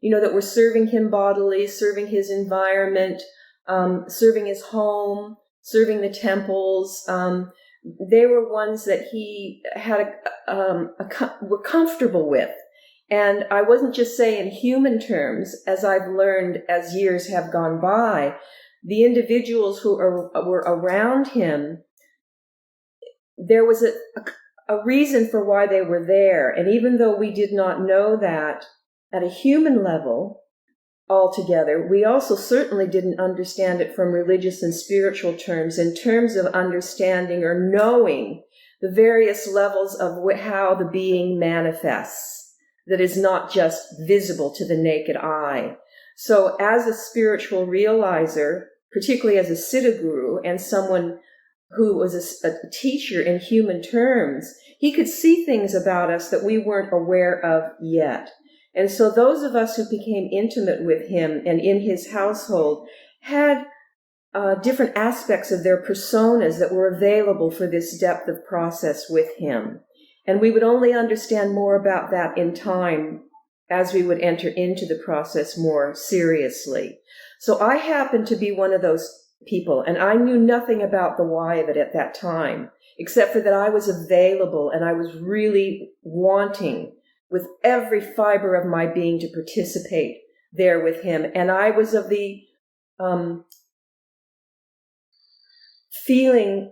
that were serving him bodily, serving his environment, serving his home, serving the temples. They were ones that he had were comfortable with. And I wasn't just saying in human terms, as I've learned as years have gone by, the individuals who were around him, there was a reason for why they were there. And even though we did not know that at a human level altogether, we also certainly didn't understand it from religious and spiritual terms, in terms of understanding or knowing the various levels of how the being manifests, that is not just visible to the naked eye. So as a spiritual realizer, particularly as a Siddha guru and someone who was a teacher in human terms, he could see things about us that we weren't aware of yet. And so those of us who became intimate with him and in his household had different aspects of their personas that were available for this depth of process with him. And we would only understand more about that in time as we would enter into the process more seriously. So I happened to be one of those people, and I knew nothing about the why of it at that time, except for that I was available and I was really wanting with every fiber of my being to participate there with him. And I was of the feeling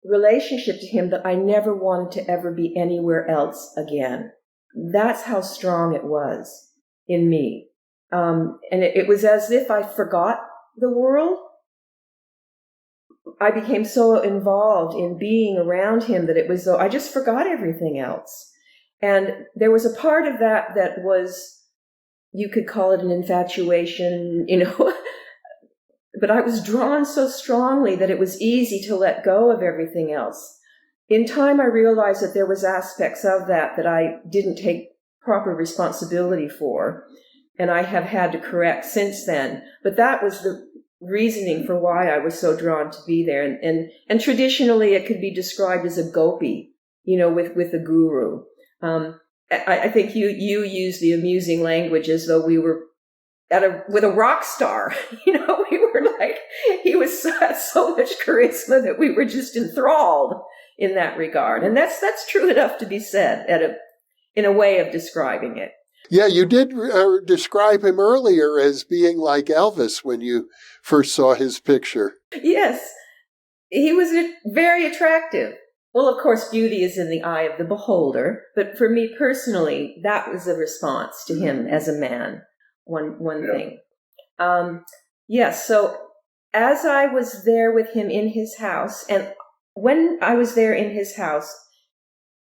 relationship to him that I never wanted to ever be anywhere else again. That's how strong it was in me. And it was as if I forgot the world. I became so involved in being around him that it was though I just forgot everything else. And there was a part of that that was, you could call it an infatuation, but I was drawn so strongly that it was easy to let go of everything else. In time, I realized that there was aspects of that I didn't take proper responsibility for, and I have had to correct since then. But that was the reasoning for why I was so drawn to be there. And traditionally, it could be described as a gopi, with a guru. I think you use the amusing language as though we were with a rock star. We were like, he had so much charisma that we were just enthralled in that regard. And that's true enough to be said in a way of describing it. Yeah, you did describe him earlier as being like Elvis when you first saw his picture. Yes, he was very attractive. Well, of course, beauty is in the eye of the beholder, but for me personally, that was a response to him as a man, one thing. Yes, so as I was there with him in his house, and when I was there in his house,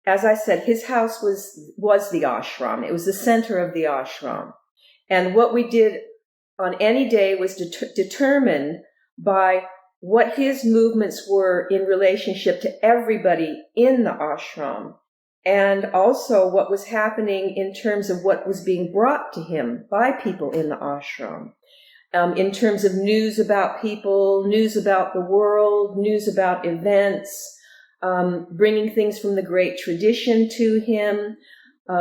as I said, his house was the ashram. It was the center of the ashram. And what we did on any day was determined by what his movements were in relationship to everybody in the ashram, and also what was happening in terms of what was being brought to him by people in the ashram, in terms of news about people, news about the world, news about events, bringing things from the great tradition to him,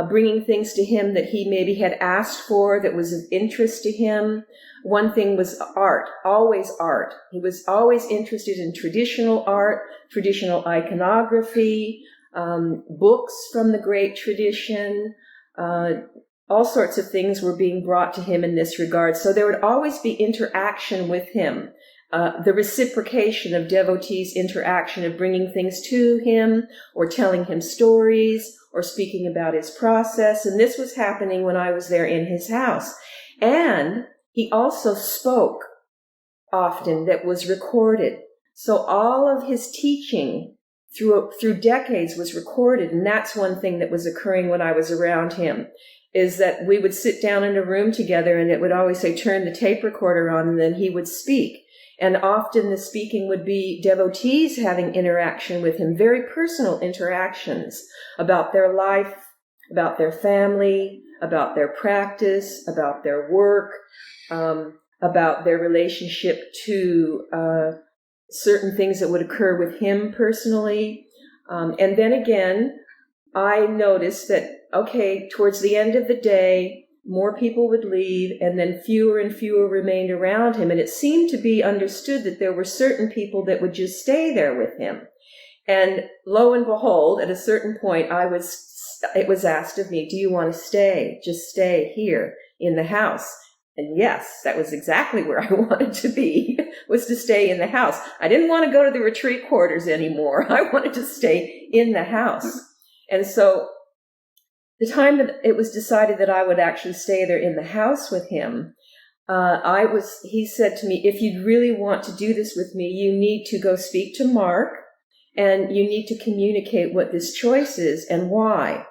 bringing things to him that he maybe had asked for that was of interest to him. One thing was art, always art. He was always interested in traditional art, traditional iconography, books from the great tradition. All sorts of things were being brought to him in this regard. So there would always be interaction with him. The reciprocation of devotees' interaction of bringing things to him or telling him stories or speaking about his process. And this was happening when I was there in his house. And he also spoke often that was recorded. So all of his teaching through decades was recorded. And that's one thing that was occurring when I was around him, is that we would sit down in a room together and it would always say, turn the tape recorder on, and then he would speak. And often the speaking would be devotees having interaction with him, very personal interactions about their life, about their family, about their practice, about their work, about their relationship to certain things that would occur with him personally. And then again, I noticed that, towards the end of the day, more people would leave, and then fewer and fewer remained around him. And it seemed to be understood that there were certain people that would just stay there with him. And lo and behold, at a certain point, it was asked of me, do you want to stay? Just stay here in the house. And yes, that was exactly where I wanted to be, was to stay in the house. I didn't want to go to the retreat quarters anymore. I wanted to stay in the house. And so the time that it was decided that I would actually stay there in the house with him, he said to me, if you really want to do this with me, you need to go speak to Mark, and you need to communicate what this choice is and why.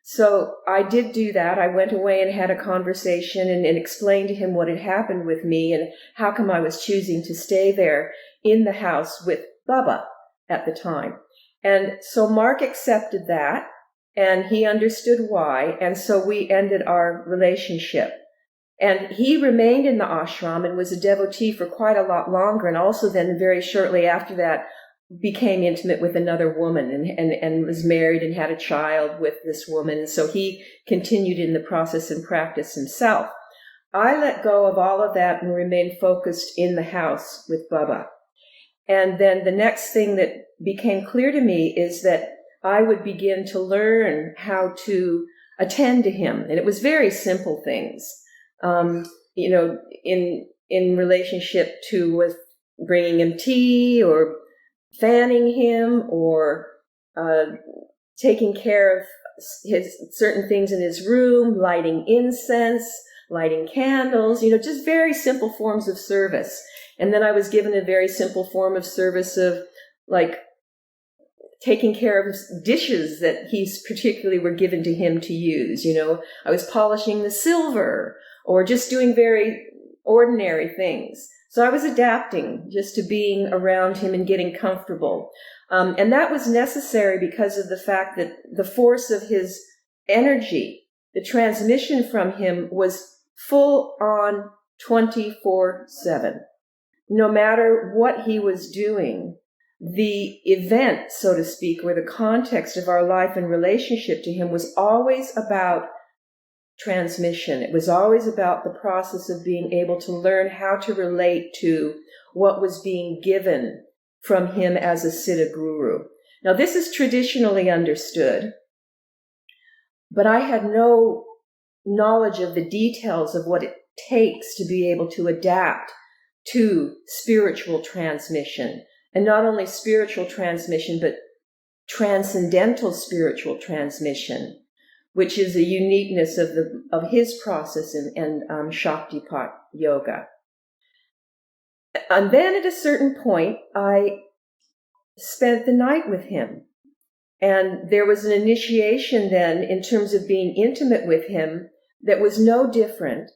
So I did do that. I went away and had a conversation and explained to him what had happened with me and how come I was choosing to stay there in the house with Bubba at the time. And so Mark accepted that. And he understood why, and so we ended our relationship. And he remained in the ashram and was a devotee for quite a lot longer, and also then very shortly after that became intimate with another woman and was married and had a child with this woman. And so he continued in the process and practice himself. I let go of all of that and remained focused in the house with Bubba. And then the next thing that became clear to me is that I would begin to learn how to attend to him. And it was very simple things, in relationship to with bringing him tea or fanning him or taking care of his certain things in his room, lighting incense, lighting candles, just very simple forms of service. And then I was given a very simple form of service of like taking care of dishes that he's particularly were given to him to use. I was polishing the silver or just doing very ordinary things. So I was adapting just to being around him and getting comfortable. And that was necessary because of the fact that the force of his energy, the transmission from him was full on 24/7. No matter what he was doing, the event, so to speak, or the context of our life and relationship to him was always about transmission. It was always about the process of being able to learn how to relate to what was being given from him as a Siddha guru. Now, this is traditionally understood, but I had no knowledge of the details of what it takes to be able to adapt to spiritual transmission. And not only spiritual transmission, but transcendental spiritual transmission, which is a uniqueness of his process and Shaktipat yoga. And then at a certain point, I spent the night with him. And there was an initiation then in terms of being intimate with him that was no different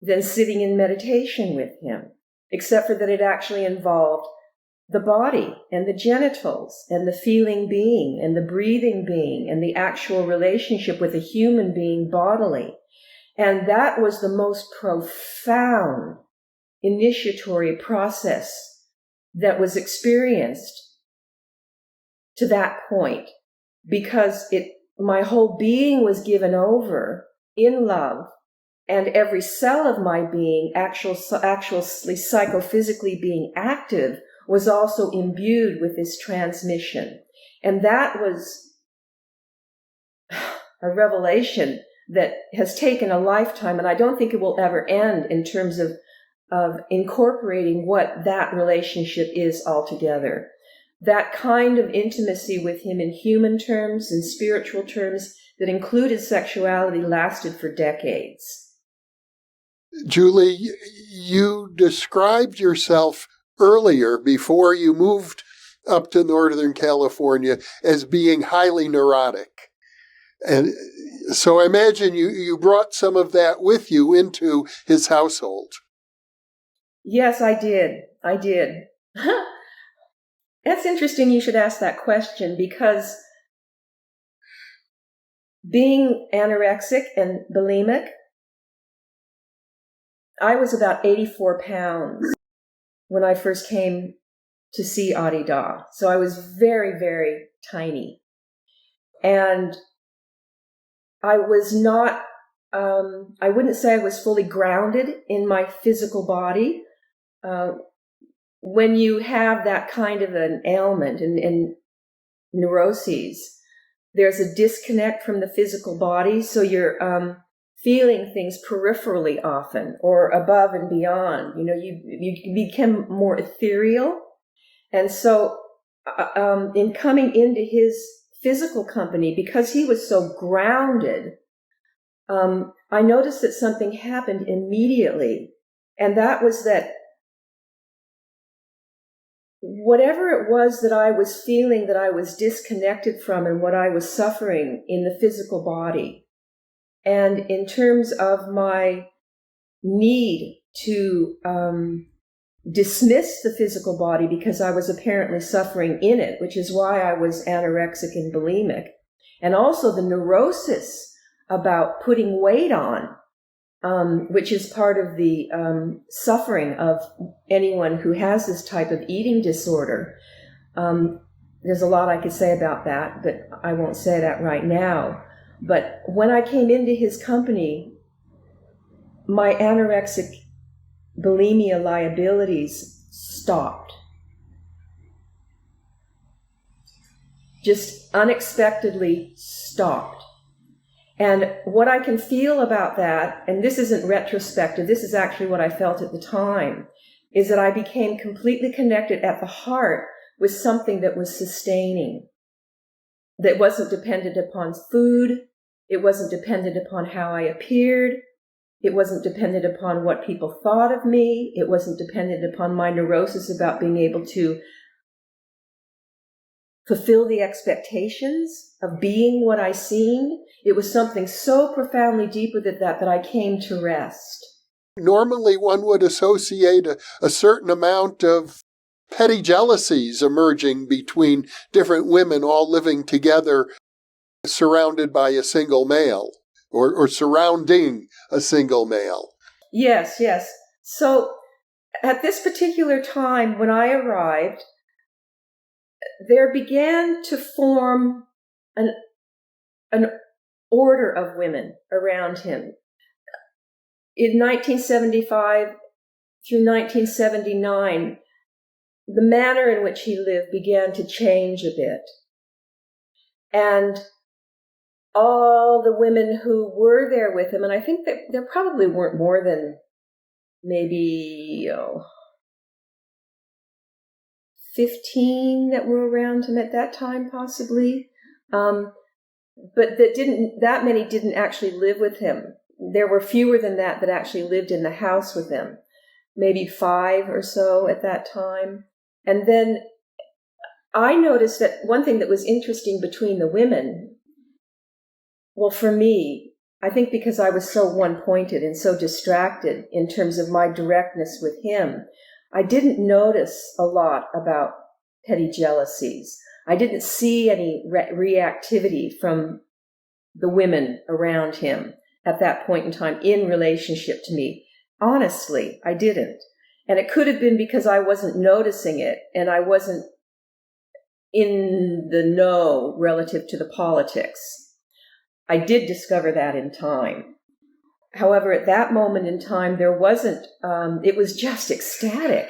than sitting in meditation with him, except for that it actually involved the body and the genitals and the feeling being and the breathing being and the actual relationship with a human being bodily. And that was the most profound initiatory process that was experienced to that point, because my whole being was given over in love, and every cell of my being, actually psychophysically being active, was also imbued with this transmission. And that was a revelation that has taken a lifetime, and I don't think it will ever end in terms of incorporating what that relationship is altogether. That kind of intimacy with him in human terms and spiritual terms that included sexuality lasted for decades. Julie, you described yourself earlier, before you moved up to Northern California, as being highly neurotic. And so I imagine you brought some of that with you into his household. Yes, I did. That's interesting you should ask that question, because being anorexic and bulimic, I was about 84 pounds when I first came to see Adida. So I was very, very tiny. And I was not, I wouldn't say I was fully grounded in my physical body. When you have that kind of an ailment and neuroses, there's a disconnect from the physical body. So you're feeling things peripherally often, or above and beyond. You become more ethereal. And so in coming into his physical company, because he was so grounded, I noticed that something happened immediately. And that was that whatever it was that I was feeling that I was disconnected from and what I was suffering in the physical body, and in terms of my need to dismiss the physical body because I was apparently suffering in it, which is why I was anorexic and bulimic, and also the neurosis about putting weight on which is part of the suffering of anyone who has this type of eating disorder. There's a lot I could say about that, but I won't say that right now. But when I came into his company, my anorexic bulimia liabilities stopped. Just unexpectedly stopped. And what I can feel about that, and this isn't retrospective, this is actually what I felt at the time, is that I became completely connected at the heart with something that was sustaining, that wasn't dependent upon food, it wasn't dependent upon how I appeared, it wasn't dependent upon what people thought of me, it wasn't dependent upon my neurosis about being able to fulfill the expectations of being what I seemed. It was something so profoundly deeper than that I came to rest. Normally one would associate a certain amount of petty jealousies emerging between different women all living together, surrounded by a single male, or surrounding a single male. Yes. So at this particular time when I arrived, there began to form an order of women around him. In 1975 through 1979, the manner in which he lived began to change a bit. And all the women who were there with him, and I think that there probably weren't more than maybe 15 that were around him at that time, possibly. But that many didn't actually live with him. There were fewer than that actually lived in the house with him, maybe 5 or so at that time. And then I noticed that one thing that was interesting between the women, well, for me, I think because I was so one-pointed and so distracted in terms of my directness with him, I didn't notice a lot about petty jealousies. I didn't see any reactivity from the women around him at that point in time in relationship to me. Honestly, I didn't. And it could have been because I wasn't noticing it and I wasn't in the know relative to the politics. I did discover that in time. However, at that moment in time, there wasn't, it was just ecstatic.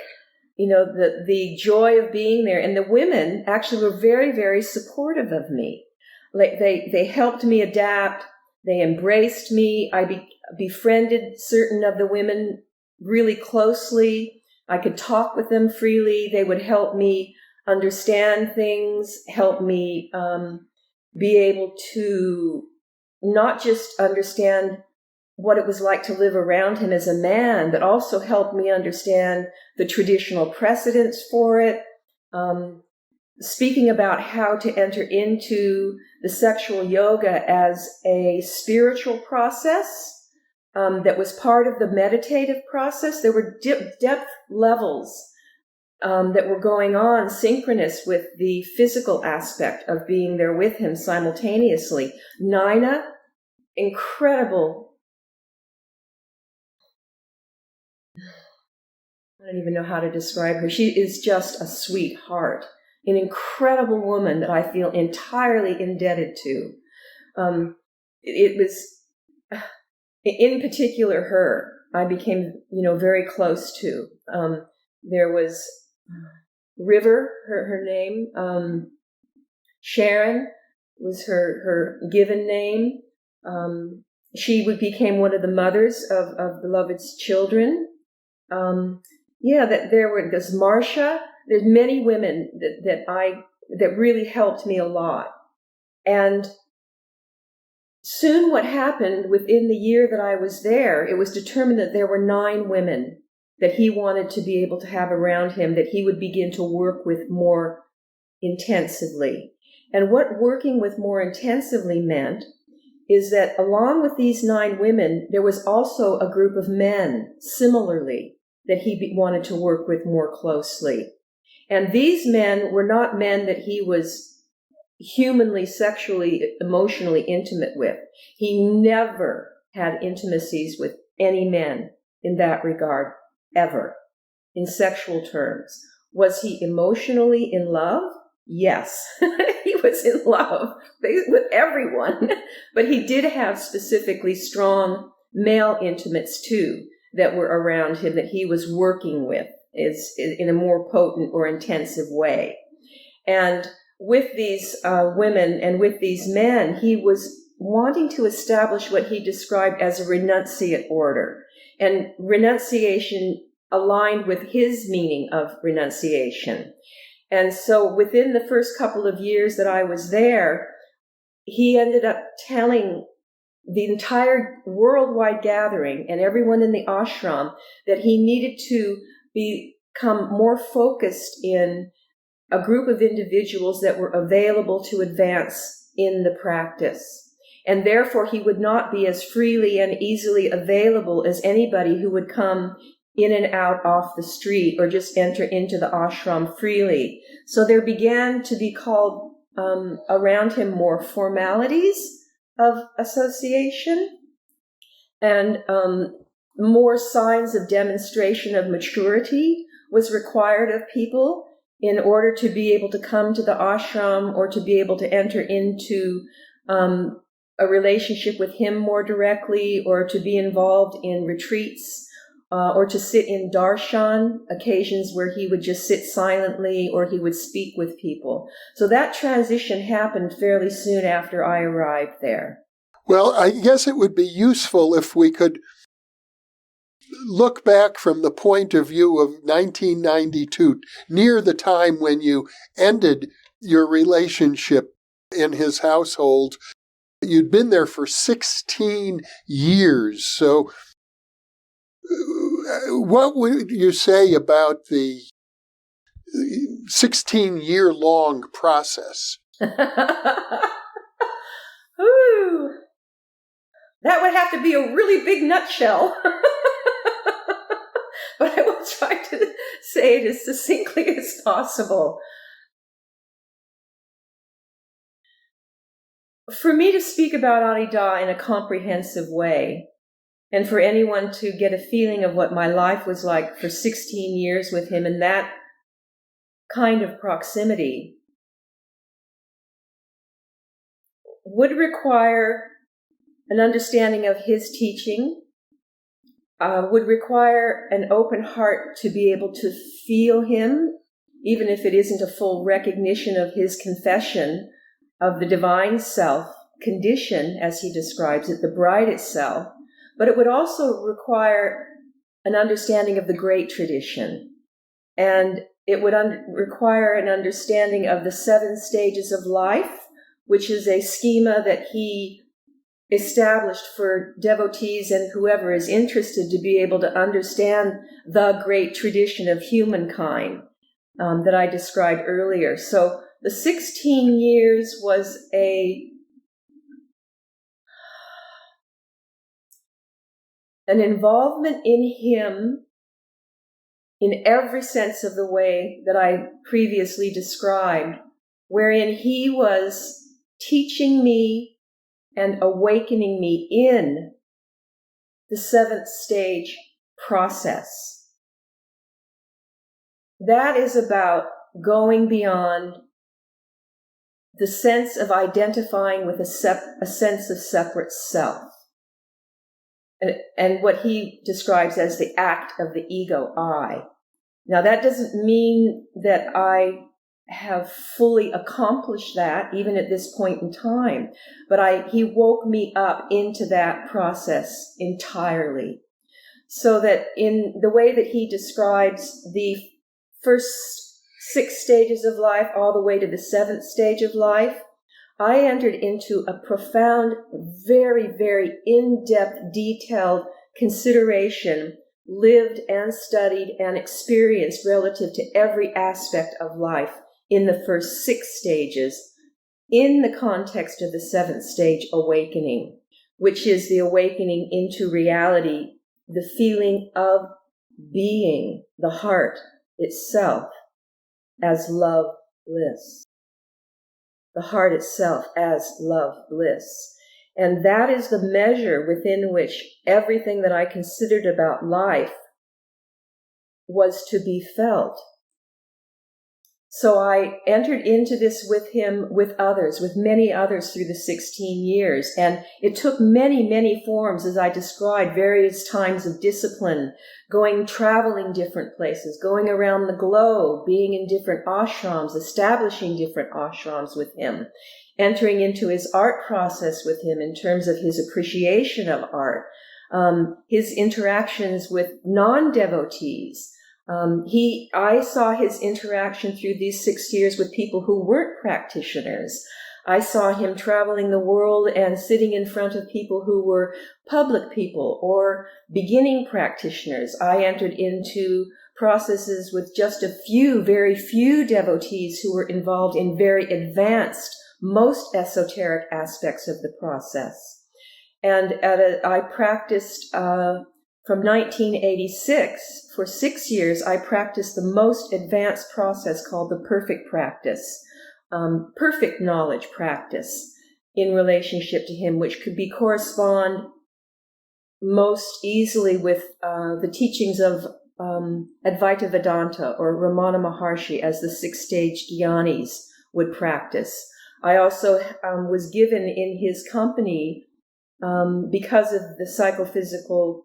The joy of being there. And the women actually were very, very supportive of me. Like they helped me adapt. They embraced me. I befriended certain of the women really closely. I could talk with them freely. They would help me understand things, help me be able to not just understand what it was like to live around him as a man, but also helped me understand the traditional precedents for it, speaking about how to enter into the sexual yoga as a spiritual process that was part of the meditative process. There were depth levels that were going on synchronous with the physical aspect of being there with him simultaneously. Nina, incredible. I don't even know how to describe her. She is just a sweetheart, an incredible woman that I feel entirely indebted to. It was, in particular, her I became, very close to. There was River, her name. Sharon was her given name. She became one of the mothers of Beloved's children. There's Marcia. There's many women that really helped me a lot. And soon what happened within the year that I was there, it was determined that there were 9 women that he wanted to be able to have around him that he would begin to work with more intensively. And what working with more intensively meant is that along with these 9 women, there was also a group of men similarly that he wanted to work with more closely. And these men were not men that he was humanly, sexually, emotionally intimate with. He never had intimacies with any men in that regard, ever, in sexual terms. Was he emotionally in love? Yes, he was in love with everyone, but he did have specifically strong male intimates too that were around him that he was working with in a more potent or intensive way. And with these women and with these men, he was wanting to establish what he described as a renunciate order. And renunciation aligned with his meaning of renunciation. And so within the first couple of years that I was there, he ended up telling the entire worldwide gathering and everyone in the ashram that he needed to become more focused in a group of individuals that were available to advance in the practice. And therefore, he would not be as freely and easily available as anybody who would come in and out off the street or just enter into the ashram freely. So there began to be called around him more formalities of association and more signs of demonstration of maturity was required of people in order to be able to come to the ashram or to be able to enter into a relationship with him more directly, or to be involved in retreats, or to sit in darshan, occasions where he would just sit silently or he would speak with people. So that transition happened fairly soon after I arrived there. Well, I guess it would be useful if we could look back from the point of view of 1992, near the time when you ended your relationship in his household. You'd been there for 16 years. So what would you say about the 16-year-long process? Ooh, that would have to be a really big nutshell. But I will try to say it as succinctly as possible. For me to speak about Arida in a comprehensive way, and for anyone to get a feeling of what my life was like for 16 years with him in that kind of proximity, would require an understanding of his teaching, would require an open heart to be able to feel him, even if it isn't a full recognition of his confession of the divine self condition, as he describes it, the bride itself. But it would also require an understanding of the great tradition. And it would require an understanding of the 7 stages of life, which is a schema that he established for devotees and whoever is interested to be able to understand the great tradition of humankind that I described earlier. So the 16 years was an involvement in him in every sense of the way that I previously described, wherein he was teaching me and awakening me in the 7th stage process. That is about going beyond the sense of identifying with a sense of separate self, and what he describes as the act of the ego I. Now, that doesn't mean that I have fully accomplished that, even at this point in time, but he woke me up into that process entirely. So that in the way that he describes the first 6 stages of life all the way to the 7th stage of life, I entered into a profound, very, very in-depth, detailed consideration, lived and studied and experienced relative to every aspect of life in the first 6 stages, in the context of the 7th stage awakening, which is the awakening into reality, the feeling of being, the heart itself as love bliss. The heart itself as love bliss. And that is the measure within which everything that I considered about life was to be felt. So I entered into this with him, with others, with many others through the 16 years. And it took many, many forms, as I described, various times of discipline, traveling different places, going around the globe, being in different ashrams, establishing different ashrams with him, entering into his art process with him in terms of his appreciation of art, his interactions with non-devotees. I saw his interaction through these 6 years with people who weren't practitioners. I saw him traveling the world and sitting in front of people who were public people or beginning practitioners. I entered into processes with just very few devotees who were involved in very advanced, most esoteric aspects of the process. And I practiced from 1986, for 6 years, I practiced the most advanced process called the perfect practice, perfect knowledge practice in relationship to him, which could correspond most easily with the teachings of Advaita Vedanta or Ramana Maharshi as the 6-stage jnanis would practice. I also was given in his company because of the psychophysical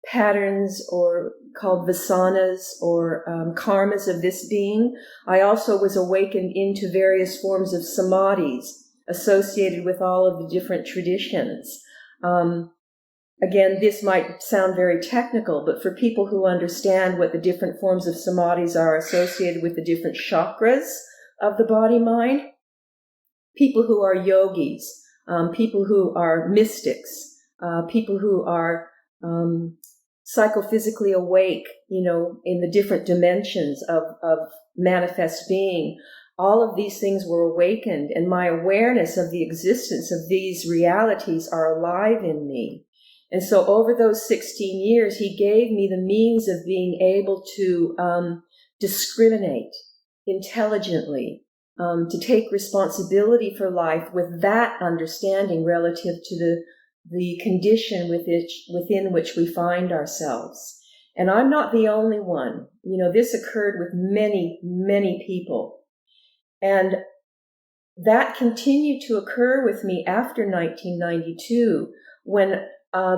patterns or called vasanas or karmas of this being. I also was awakened into various forms of samadhis associated with all of the different traditions. Again, this might sound very technical, but for people who understand what the different forms of samadhis are associated with the different chakras of the body-mind, people who are yogis, people who are mystics, people who are psychophysically awake, in the different dimensions of manifest being. All of these things were awakened, and my awareness of the existence of these realities are alive in me. And so over those 16 years, he gave me the means of being able to discriminate intelligently, to take responsibility for life with that understanding relative to the condition within which we find ourselves. And I'm not the only one. This occurred with many, many people. And that continued to occur with me after 1992, when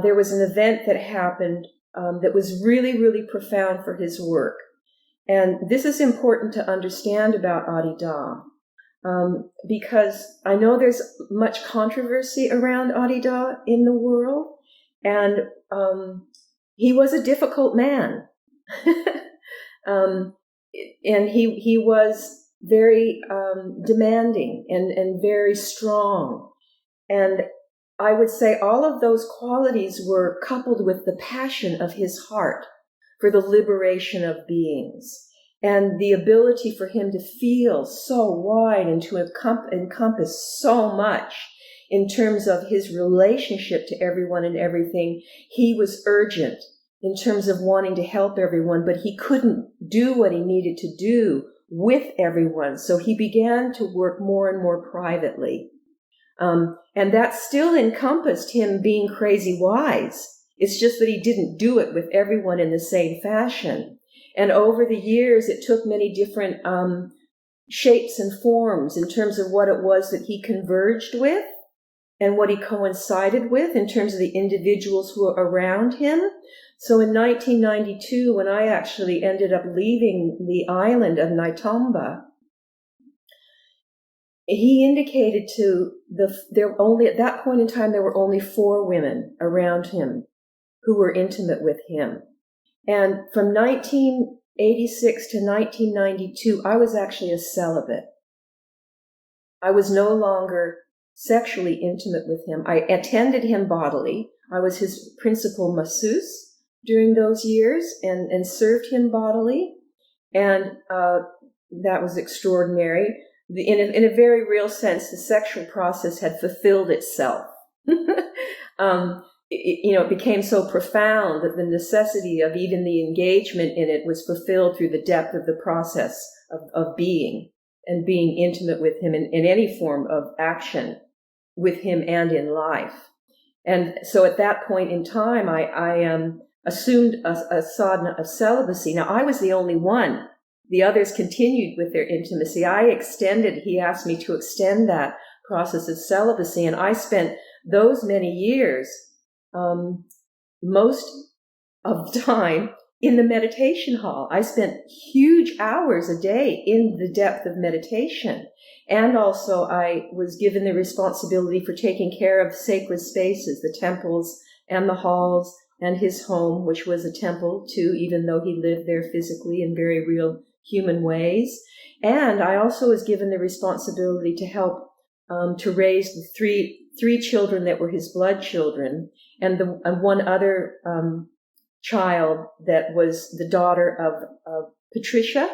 there was an event that happened that was really, really profound for his work. And this is important to understand about Adida. Because I know there's much controversy around Adida in the world, and he was a difficult man. And he was very demanding and very strong. And I would say all of those qualities were coupled with the passion of his heart for the liberation of beings, and the ability for him to feel so wide and to encompass so much in terms of his relationship to everyone and everything. He was urgent in terms of wanting to help everyone, but he couldn't do what he needed to do with everyone. So he began to work more and more privately. And that still encompassed him being crazy wise. It's just that he didn't do it with everyone in the same fashion. And over the years, it took many different shapes and forms in terms of what it was that he converged with and what he coincided with in terms of the individuals who were around him. So in 1992, when I actually ended up leaving the island of Naitomba, he indicated at that point in time, there were only 4 women around him who were intimate with him. And from 1986 to 1992, I was actually a celibate. I was no longer sexually intimate with him. I attended him bodily. I was his principal masseuse during those years and served him bodily. And that was extraordinary. In a very real sense, the sexual process had fulfilled itself. It became so profound that the necessity of even the engagement in it was fulfilled through the depth of the process of being and being intimate with him in any form of action with him and in life. And so at that point in time, I assumed a sadhana of celibacy. Now, I was the only one. The others continued with their intimacy. He asked me to extend that process of celibacy, and I spent those many years, most of the time, in the meditation hall. I spent huge hours a day in the depth of meditation. And also I was given the responsibility for taking care of sacred spaces, the temples and the halls, and his home, which was a temple too, even though he lived there physically in very real human ways. And I also was given the responsibility to help to raise the three children that were his blood children, and one other child that was the daughter of Patricia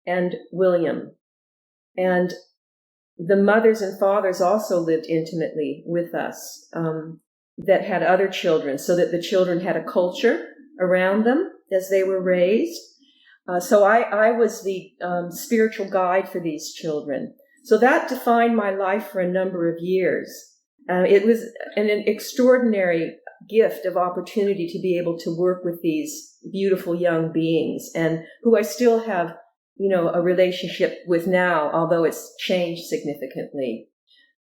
and William. And the mothers and fathers also lived intimately with us, that had other children, so that the children had a culture around them as they were raised. So I was the spiritual guide for these children. So that defined my life for a number of years. It was an extraordinary gift of opportunity to be able to work with these beautiful young beings, and who I still have, a relationship with now, although it's changed significantly.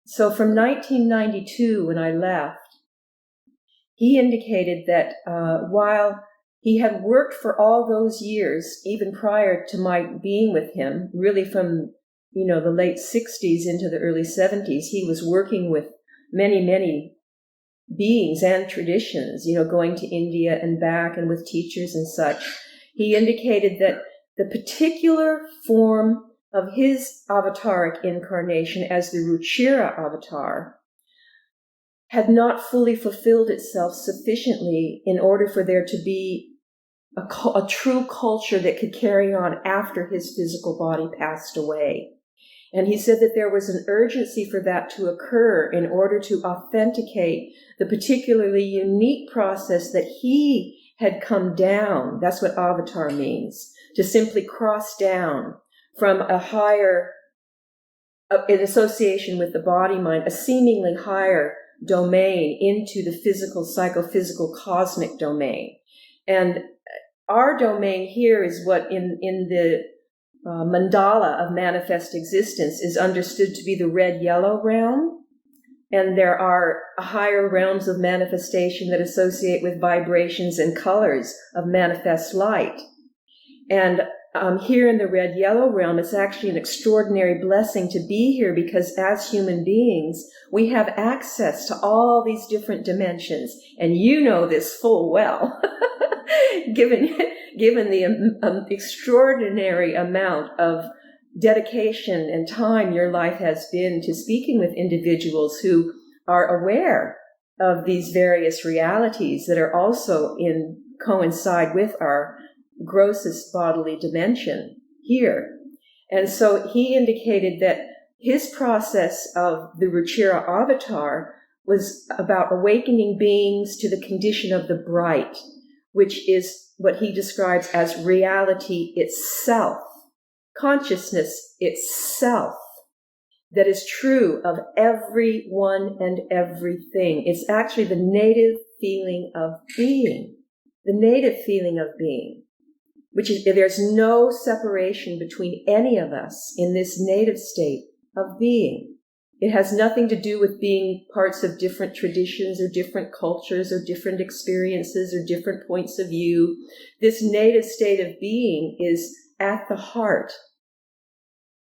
So from 1992, when I left, he indicated that while he had worked for all those years, even prior to my being with him, really from, the late 60s into the early 70s, he was working with many, many beings and traditions, going to India and back and with teachers and such. He indicated that the particular form of his avataric incarnation as the Ruchira Avatar had not fully fulfilled itself sufficiently in order for there to be a true culture that could carry on after his physical body passed away. And he said that there was an urgency for that to occur in order to authenticate the particularly unique process that he had come down. That's what avatar means, to simply cross down from a higher, in association with the body-mind, a seemingly higher domain into the physical, psychophysical, cosmic domain. And our domain here is what in the mandala of manifest existence is understood to be the red-yellow realm. And there are higher realms of manifestation that associate with vibrations and colors of manifest light. And here in the red-yellow realm, it's actually an extraordinary blessing to be here, because as human beings, we have access to all these different dimensions. And you know this full well, given the extraordinary amount of dedication and time your life has been to speaking with individuals who are aware of these various realities that are also coincide with our grossest bodily dimension here. And so he indicated that his process of the Ruchira Avatar was about awakening beings to the condition of the bright, which is what he describes as reality itself, consciousness itself, that is true of everyone and everything. It's actually the native feeling of being, which is there's no separation between any of us in this native state of being. It has nothing to do with being parts of different traditions or different cultures or different experiences or different points of view. This native state of being is at the heart,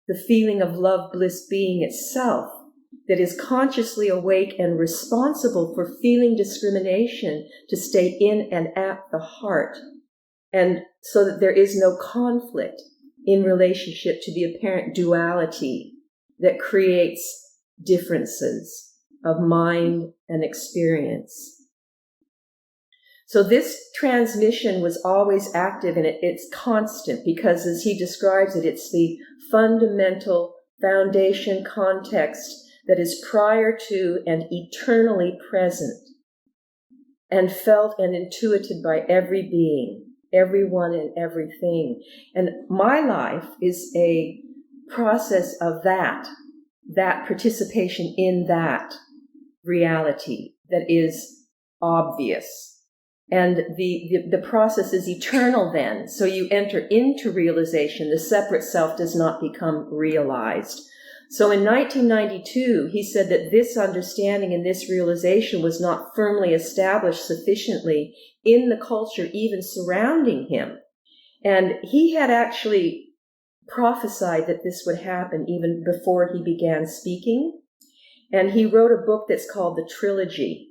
the feeling of love, bliss, being itself, that is consciously awake and responsible for feeling discrimination to stay in and at the heart. And so that there is no conflict in relationship to the apparent duality that creates differences of mind and experience. So this transmission was always active, and it's constant, because as he describes it, it's the fundamental foundation context that is prior to and eternally present and felt and intuited by every being, everyone and everything. And my life is a process of that participation in that. reality that is obvious. And the process is eternal then. So you enter into realization. The separate self does not become realized. So in 1992, he said that this understanding and this realization was not firmly established sufficiently in the culture even surrounding him. And he had actually prophesied that this would happen even before he began speaking. And he wrote a book that's called The Trilogy.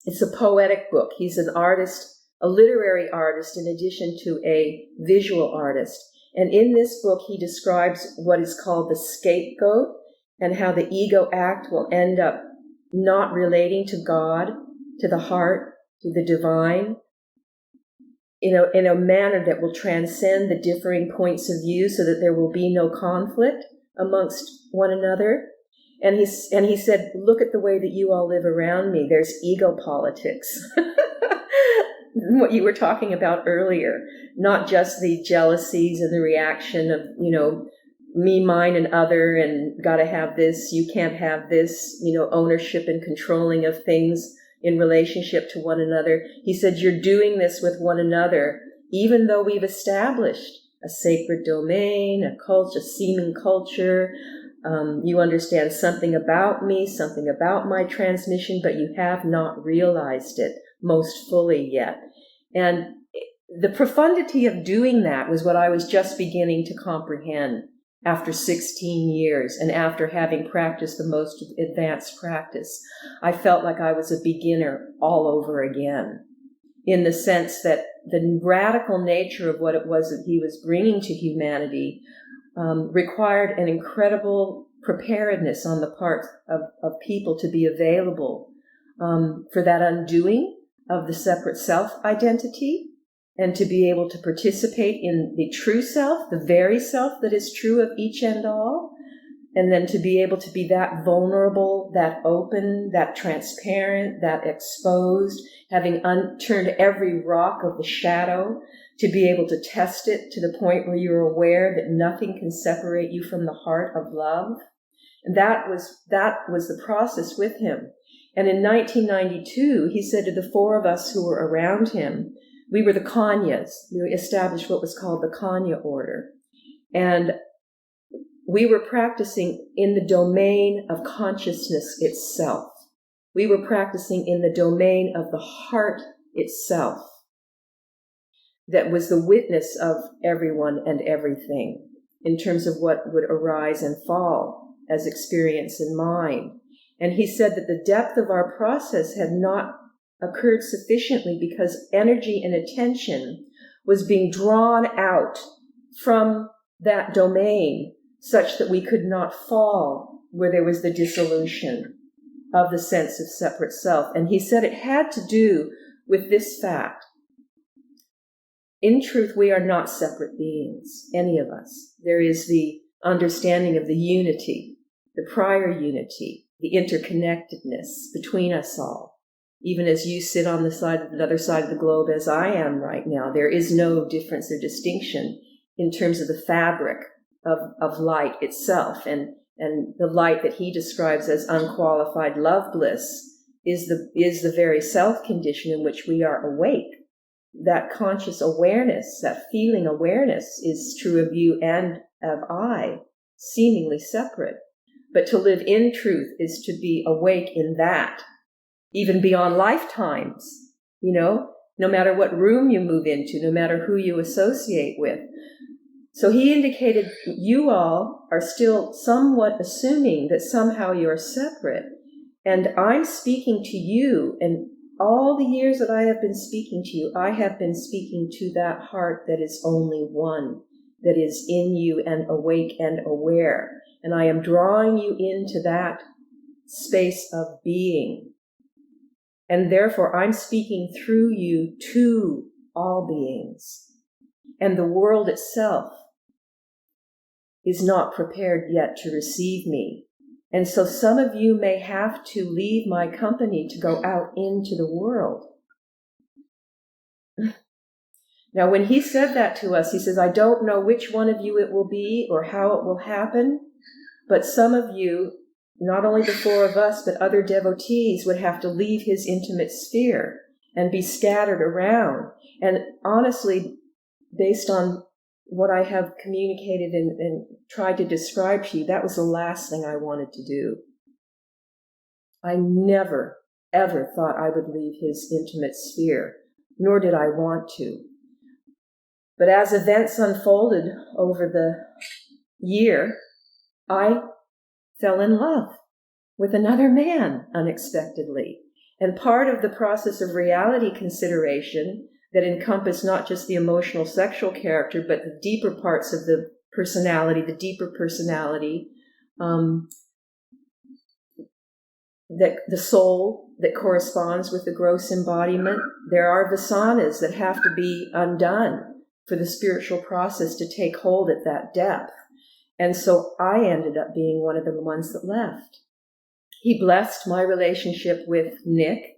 It's a poetic book. He's an artist, a literary artist, in addition to a visual artist. And in this book, he describes what is called the scapegoat and how the ego act will end up not relating to God, to the heart, to the divine, in a manner that will transcend the differing points of view so that there will be no conflict amongst one another. And he said, look at the way that you all live around me. There's ego politics. What you were talking about earlier, not just the jealousies and the reaction of, me, mine, and other, and gotta have this, you can't have this, ownership and controlling of things in relationship to one another. He said, you're doing this with one another, even though we've established a sacred domain, a culture, a seeming culture. You understand something about me, something about my transmission, but you have not realized it most fully yet. And the profundity of doing that was what I was just beginning to comprehend after 16 years and after having practiced the most advanced practice. I felt like I was a beginner all over again, in the sense that the radical nature of what it was that he was bringing to humanity required an incredible preparedness on the part of people to be available for that undoing of the separate self-identity, and to be able to participate in the true self, the very self that is true of each and all, and then to be able to be that vulnerable, that open, that transparent, that exposed, having turned every rock of the shadow, to be able to test it to the point where you're aware that nothing can separate you from the heart of love. And that was the process with him. And in 1992, he said to the four of us who were around him, we were the Kanyas. We established what was called the Kanya order. And we were practicing in the domain of consciousness itself. We were practicing in the domain of the heart itself, that was the witness of everyone and everything in terms of what would arise and fall as experience in mind. And he said that the depth of our process had not occurred sufficiently because energy and attention was being drawn out from that domain such that we could not fall where there was the dissolution of the sense of separate self. And he said it had to do with this fact. In truth, we are not separate beings, any of us. There is the understanding of the unity, the prior unity, the interconnectedness between us all. Even as you sit on the other side of the globe as I am right now, there is no difference or distinction in terms of the fabric of light itself. And the light that he describes as unqualified love bliss is the very self condition in which we are awake. That conscious awareness, that feeling awareness is true of you and of I, seemingly separate. But to live in truth is to be awake in that, even beyond lifetimes, no matter what room you move into, no matter who you associate with. So he indicated you all are still somewhat assuming that somehow you're separate. And I'm speaking to you, and all the years that I have been speaking to you, I have been speaking to that heart that is only one, that is in you and awake and aware. And I am drawing you into that space of being. And therefore, I'm speaking through you to all beings. And the world itself is not prepared yet to receive me. And so some of you may have to leave my company to go out into the world. Now, when he said that to us, he says, I don't know which one of you it will be or how it will happen, but some of you not only the four of us, but other devotees would have to leave his intimate sphere and be scattered around. And honestly, based on what I have communicated and tried to describe to you, that was the last thing I wanted to do. I never, ever thought I would leave his intimate sphere, nor did I want to. But as events unfolded over the year, I fell in love with another man unexpectedly. And part of the process of reality consideration that encompassed not just the emotional sexual character, but the deeper parts of the personality, that the soul that corresponds with the gross embodiment. There are vasanas that have to be undone for the spiritual process to take hold at that depth. And so I ended up being one of the ones that left. He blessed my relationship with Nick,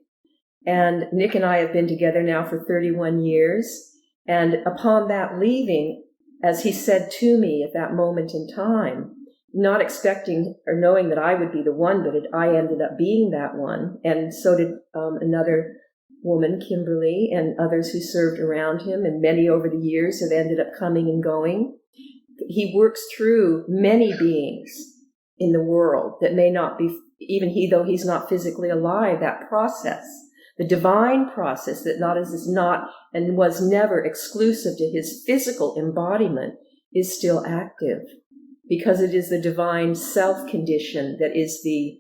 and Nick and I have been together now for 31 years. And upon that leaving, as he said to me at that moment in time, not expecting or knowing that I would be the one, but I ended up being that one. And so did another woman, Kimberly, and others who served around him, and many over the years have ended up coming and going. He works through many beings in the world that may not be, even he, though he's not physically alive, that process, the divine process that is not and was never exclusive to his physical embodiment, is still active, because it is the divine self condition that is the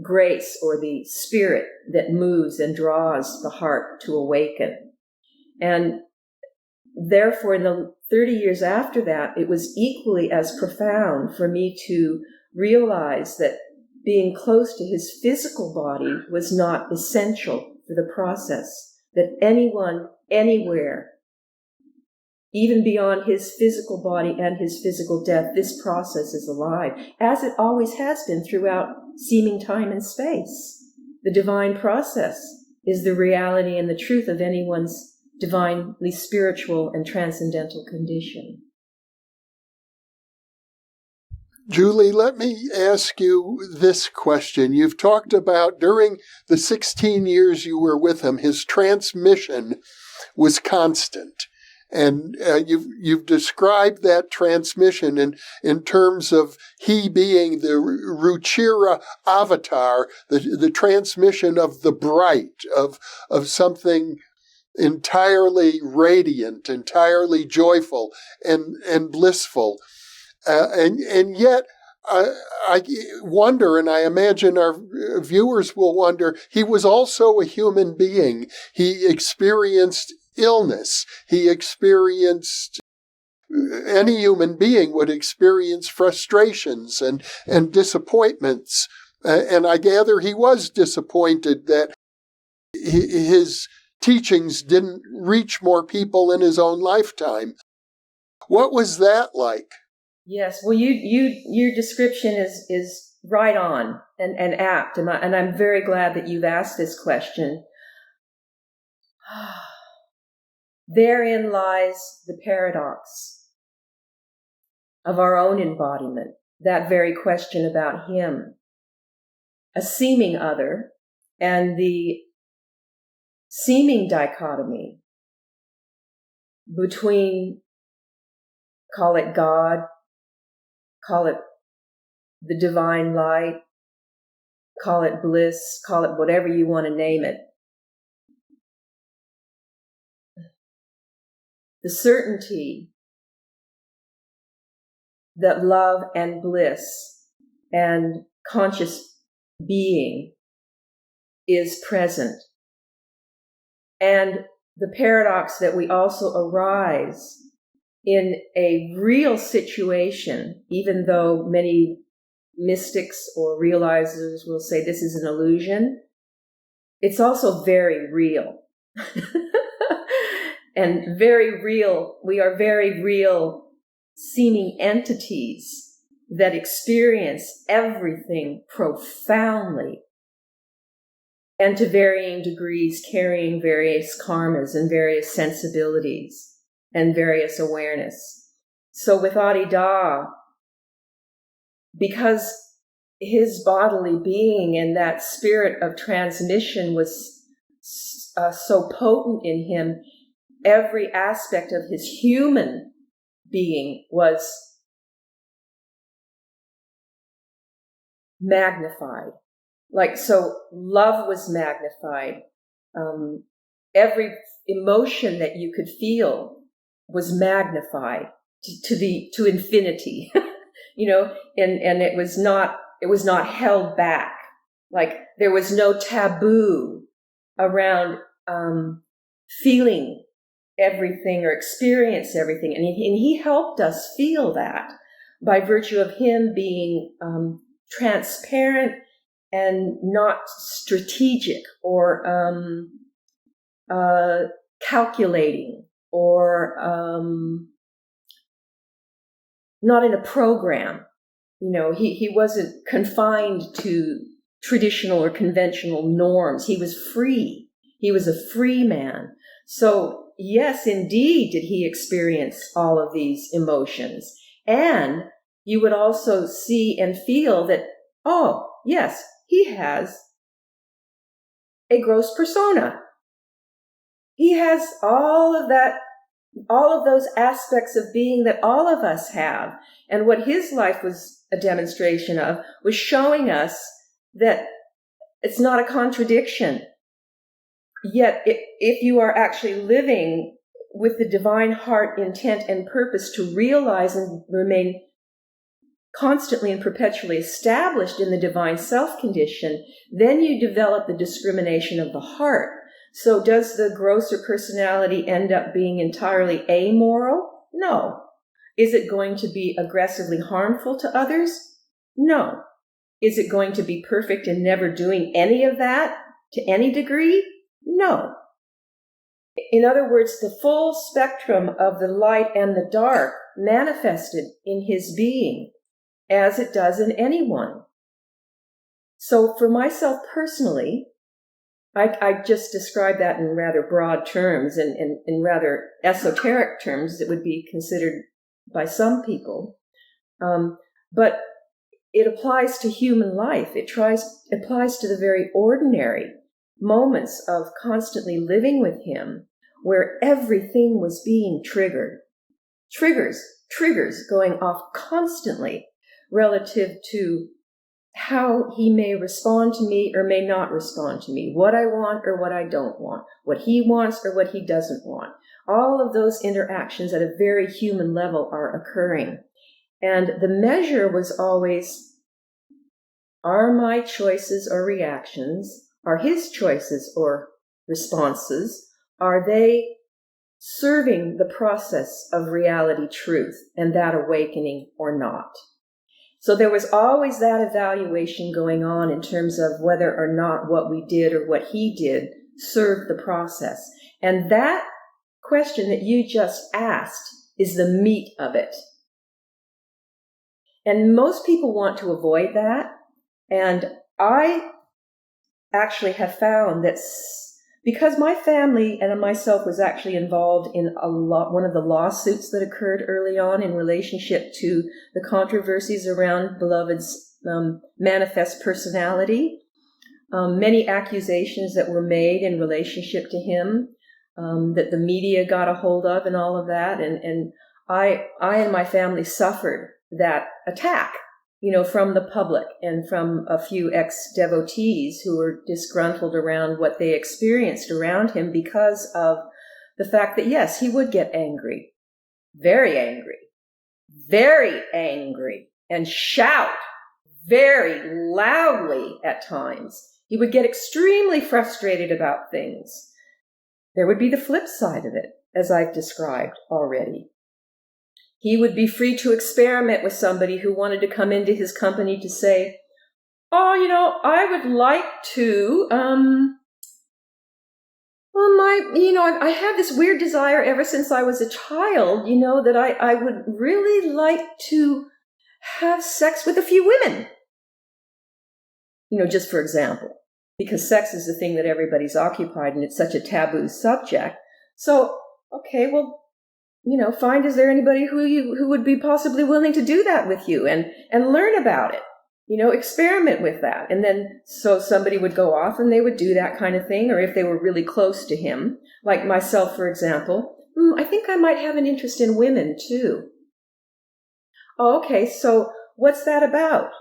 grace or the spirit that moves and draws the heart to awaken. And therefore, in the 30 years after that, it was equally as profound for me to realize that being close to his physical body was not essential for the process, that anyone, anywhere, even beyond his physical body and his physical death, this process is alive, as it always has been throughout seeming time and space. The divine process is the reality and the truth of anyone's divinely spiritual and transcendental condition. Julie, let me ask you this question. You've talked about during the 16 years you were with him, his transmission was constant. And you've described that transmission in terms of he being the Ruchira Avatar, the transmission of the bright, of something entirely radiant, entirely joyful and blissful. And yet, I wonder, and I imagine our viewers will wonder, he was also a human being. He experienced illness. He experienced, any human being would experience frustrations and disappointments. And I gather he was disappointed that his teachings didn't reach more people in his own lifetime. What was that like? Yes, well, your description is right on and apt, and I'm very glad that you've asked this question. Therein lies the paradox of our own embodiment, that very question about him, a seeming other, and the seeming dichotomy between, call it God, call it the divine light, call it bliss, call it whatever you want to name it. The certainty that love and bliss and conscious being is present. And the paradox that we also arise in a real situation, even though many mystics or realizers will say this is an illusion, it's also very real. And very real, we are very real seeming entities that experience everything profoundly and to varying degrees carrying various karmas and various sensibilities and various awareness. So with Adida, because his bodily being and that spirit of transmission was so potent in him, every aspect of his human being was magnified. Like, so love was magnified. Every emotion that you could feel was magnified to infinity, and it was not held back. Like, there was no taboo around feeling everything or experience everything. And he helped us feel that by virtue of him being transparent and not strategic or calculating or not in a program. He wasn't confined to traditional or conventional norms. He was free. He was a free man. So yes, indeed, did he experience all of these emotions. And you would also see and feel that, oh, yes, he has a gross persona. He has all of that, all of those aspects of being that all of us have. And what his life was a demonstration of was showing us that it's not a contradiction. Yet, if you are actually living with the divine heart, intent, and purpose to realize and remain constantly and perpetually established in the divine self condition, then you develop the discrimination of the heart. So does the grosser personality end up being entirely amoral? No. Is it going to be aggressively harmful to others? No. Is it going to be perfect and never doing any of that to any degree? No. In other words, the full spectrum of the light and the dark manifested in his being, as it does in anyone. So for myself personally, I just described that in rather broad terms and in rather esoteric terms that would be considered by some people. But it applies to human life. It applies to the very ordinary moments of constantly living with him, where everything was being triggered. Triggers going off constantly relative to how he may respond to me or may not respond to me, what I want or what I don't want, what he wants or what he doesn't want. All of those interactions at a very human level are occurring. And the measure was always, are my choices or reactions, are his choices or responses, are they serving the process of reality truth and that awakening or not? So there was always that evaluation going on in terms of whether or not what we did or what he did served the process. And that question that you just asked is the meat of it. And most people want to avoid that. And I actually have found that because my family and myself was actually involved in one of the lawsuits that occurred early on in relationship to the controversies around Beloved's manifest personality, many accusations that were made in relationship to him, that the media got a hold of and all of that. And I and my family suffered that attack, from the public and from a few ex-devotees who were disgruntled around what they experienced around him because of the fact that, yes, he would get angry, very angry, and shout very loudly at times. He would get extremely frustrated about things. There would be the flip side of it, as I've described already. He would be free to experiment with somebody who wanted to come into his company to say, oh, I would like to, I have this weird desire ever since I was a child, that I would really like to have sex with a few women. Just for example, because sex is the thing that everybody's occupied and it's such a taboo subject. So, okay, well, find, is there anybody who would be possibly willing to do that with you and learn about it? experiment with that. And then, so somebody would go off and they would do that kind of thing. Or if they were really close to him, like myself, for example, I think I might have an interest in women too. Oh, okay, so what's that about?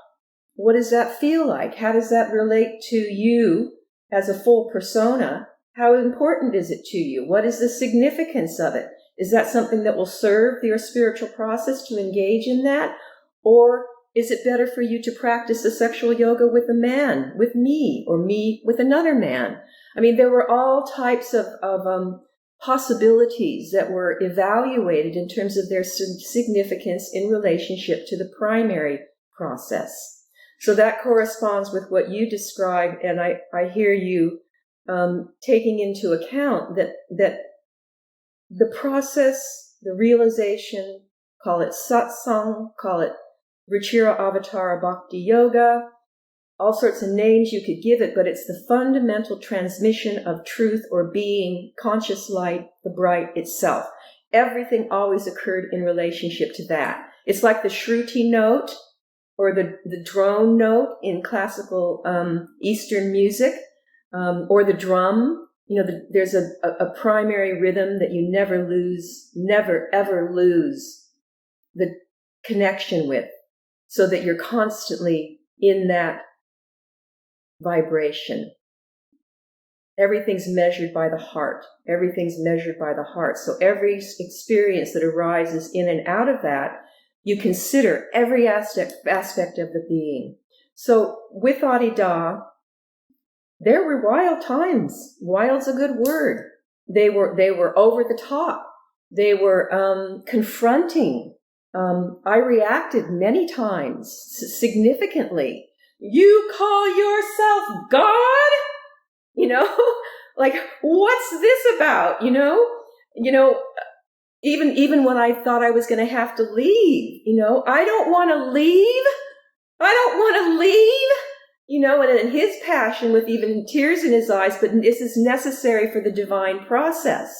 What does that feel like? How does that relate to you as a full persona? How important is it to you? What is the significance of it? Is that something that will serve your spiritual process to engage in that? Or is it better for you to practice the sexual yoga with a man, with me, or me with another man? I mean, there were all types of possibilities that were evaluated in terms of their significance in relationship to the primary process. So that corresponds with what you described, and I hear you taking into account that the process, the realization, call it satsang, call it Ruchira Avatar Bhakti Yoga, all sorts of names you could give it, but it's the fundamental transmission of truth or being, conscious light, the bright itself. Everything always occurred in relationship to that. It's like the Shruti note or the drone note in classical Eastern music, or the drum. There's a primary rhythm that you never lose, never ever lose the connection with, so that you're constantly in that vibration. Everything's measured by the heart. Everything's measured by the heart. So every experience that arises in and out of that, you consider every aspect of the being. So with Adida, there were wild times. Wild's a good word. They were over the top. They were confronting. I reacted many times, significantly. You call yourself God? Like, what's this about? Even when I thought I was going to have to leave, I don't want to leave. I don't want to leave. And in his passion with even tears in his eyes, but this is necessary for the divine process.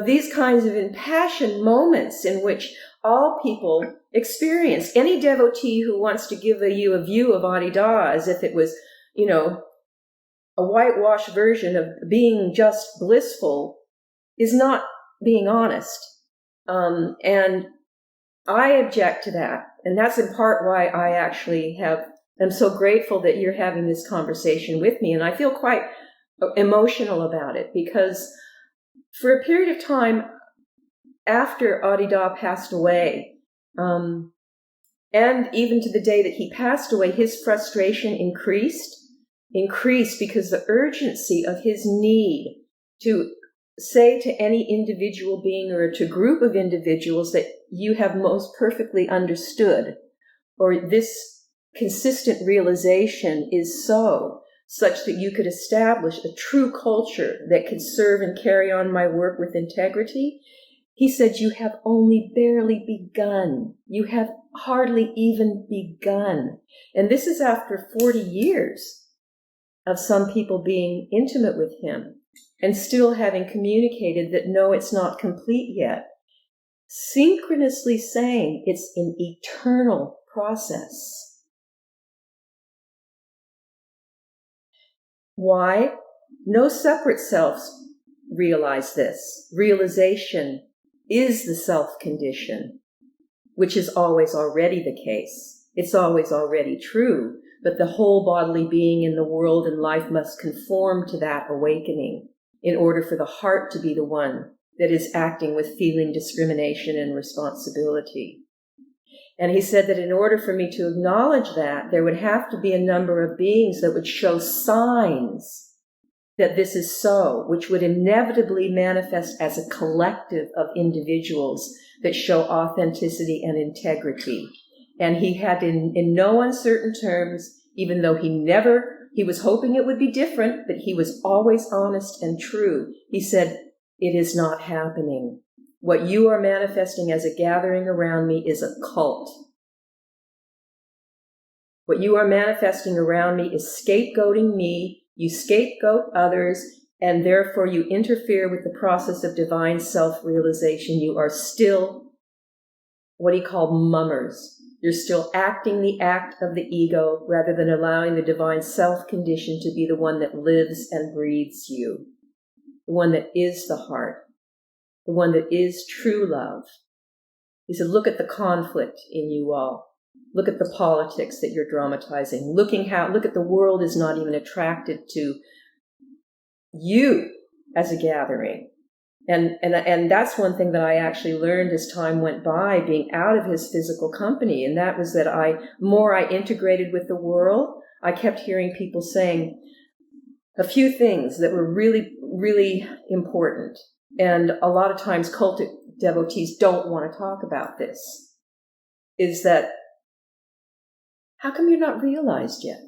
These kinds of impassioned moments in which all people experience. Any devotee who wants to give you a view of Adida as if it was, a whitewashed version of being just blissful is not being honest. And I object to that. And that's in part why I actually am so grateful that you're having this conversation with me. And I feel quite emotional about it, because for a period of time after Adida passed away, and even to the day that he passed away, his frustration increased because the urgency of his need to say to any individual being or to a group of individuals that you have most perfectly understood, or this consistent realization is such that you could establish a true culture that could serve and carry on my work with integrity. He said, you have only barely begun. You have hardly even begun. And this is after 40 years of some people being intimate with him and still having communicated that, no, it's not complete yet. Synchronously saying it's an eternal process. Why? No separate selves realize this. Realization is the self condition, which is always already the case. It's always already true, but the whole bodily being in the world and life must conform to that awakening in order for the heart to be the one that is acting with feeling discrimination and responsibility. And he said that in order for me to acknowledge that, there would have to be a number of beings that would show signs that this is so, which would inevitably manifest as a collective of individuals that show authenticity and integrity. And he had in no uncertain terms, even though he was hoping it would be different, but he was always honest and true. He said, it is not happening. What you are manifesting as a gathering around me is a cult. What you are manifesting around me is scapegoating me. You scapegoat others, and therefore you interfere with the process of divine self-realization. You are still what he called mummers. You're still acting the act of the ego rather than allowing the divine self condition to be the one that lives and breathes you, the one that is the heart, the one that is true love. He said, look at the conflict in you all. Look at the politics that you're dramatizing. Look at the world is not even attracted to you as a gathering. And that's one thing that I actually learned as time went by, being out of his physical company. And that was that more I integrated with the world, I kept hearing people saying a few things that were really, really important. And a lot of times cultic devotees don't want to talk about this, is that, how come you're not realized yet?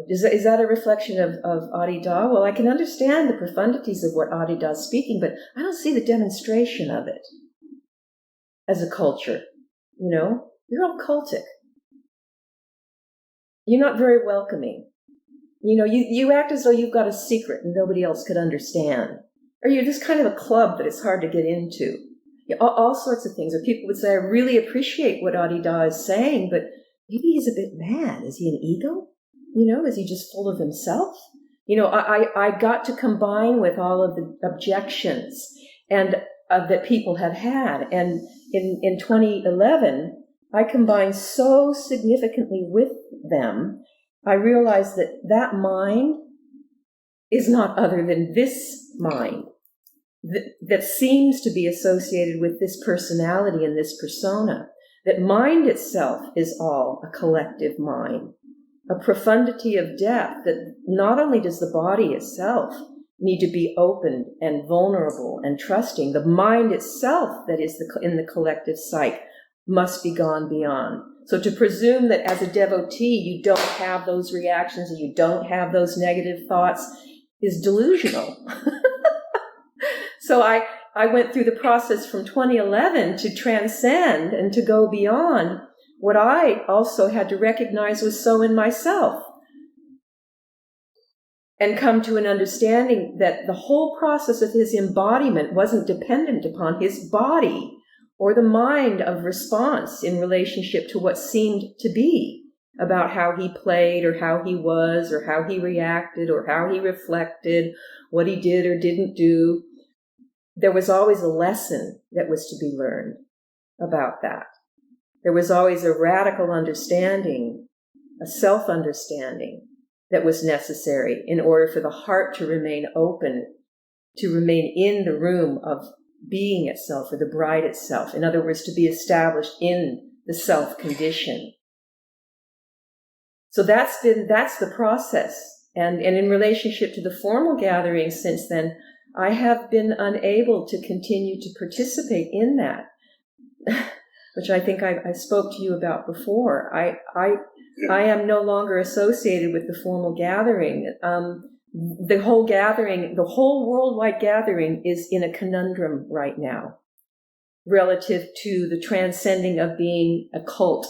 Is that a reflection of Adida? Well, I can understand the profundities of what Adida is speaking, but I don't see the demonstration of it as a culture. You're all cultic. You're not very welcoming. You act as though you've got a secret and nobody else could understand. Or you're just kind of a club that it's hard to get into. All sorts of things. Or people would say, I really appreciate what Adida is saying, but maybe he's a bit mad. Is he an ego? Is he just full of himself? I got to combine with all of the objections and that people have had. And in 2011, I combined so significantly with them, I realized that mind is not other than this mind that seems to be associated with this personality and this persona. That mind itself is all a collective mind. A profundity of depth that not only does the body itself need to be open and vulnerable and trusting, the mind itself that is in the collective psyche must be gone beyond. So to presume that as a devotee you don't have those reactions and you don't have those negative thoughts is delusional. So I went through the process from 2011 to transcend and to go beyond what I also had to recognize was so in myself, and come to an understanding that the whole process of his embodiment wasn't dependent upon his body or the mind of response in relationship to what seemed to be about how he played or how he was or how he reacted or how he reflected, what he did or didn't do. There was always a lesson that was to be learned about that. There was always a radical understanding, a self-understanding that was necessary in order for the heart to remain open, to remain in the room of being itself or the bride itself. In other words, to be established in the self condition. So that's the process. And in relationship to the formal gatherings since then, I have been unable to continue to participate in that, which I think I spoke to you about before. I am no longer associated with the formal gathering. The whole worldwide gathering is in a conundrum right now relative to the transcending of being a cult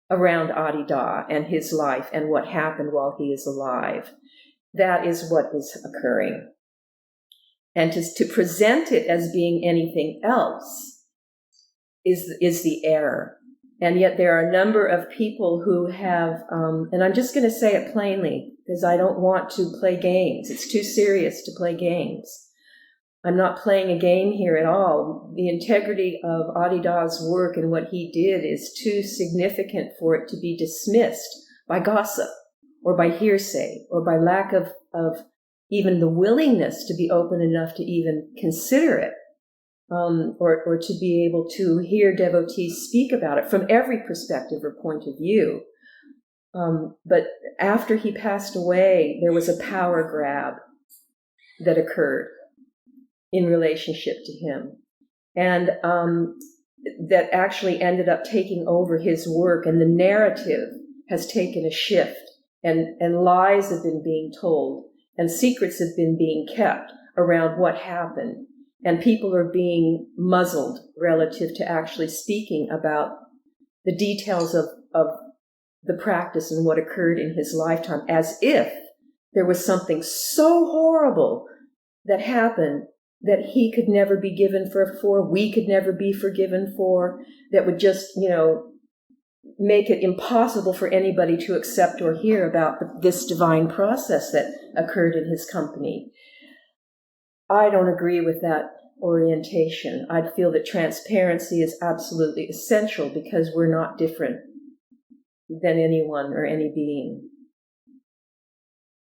around Adida and his life and what happened while he is alive. That is what is occurring. And to present it as being anything else is the error. And yet there are a number of people who have, and I'm just going to say it plainly because I don't want to play games. It's too serious to play games. I'm not playing a game here at all. The integrity of Adida's work and what he did is too significant for it to be dismissed by gossip or by hearsay or by lack of even the willingness to be open enough to even consider it. Or to be able to hear devotees speak about it from every perspective or point of view. But after he passed away, there was a power grab that occurred in relationship to him. And that actually ended up taking over his work, and the narrative has taken a shift, and lies have been being told, and secrets have been being kept around what happened. And people are being muzzled relative to actually speaking about the details of the practice and what occurred in his lifetime, as if there was something so horrible that happened that he could never be given for, we could never be forgiven for, that would just, make it impossible for anybody to accept or hear about this divine process that occurred in his company. I don't agree with that orientation. I'd feel that transparency is absolutely essential because we're not different than anyone or any being.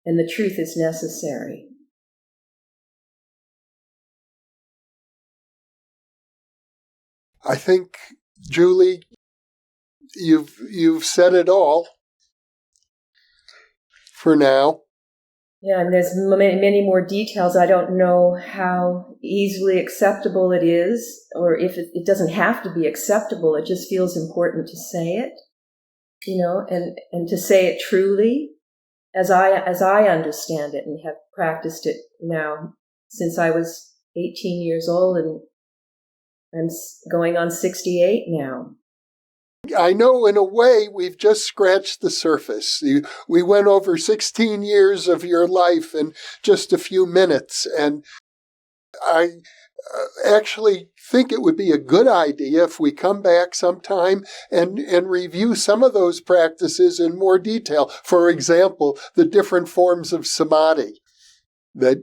And the truth is necessary. I think, Julie, you've said it all for now. Yeah, and there's many more details. I don't know how easily acceptable it is, or if it doesn't have to be acceptable. It just feels important to say it, and to say it truly, as I understand it and have practiced it now since I was 18 years old, and I'm going on 68 now. I know in a way we've just scratched the surface. We went over 16 years of your life in just a few minutes, and I actually think it would be a good idea if we come back sometime and review some of those practices in more detail. For example, the different forms of samadhi that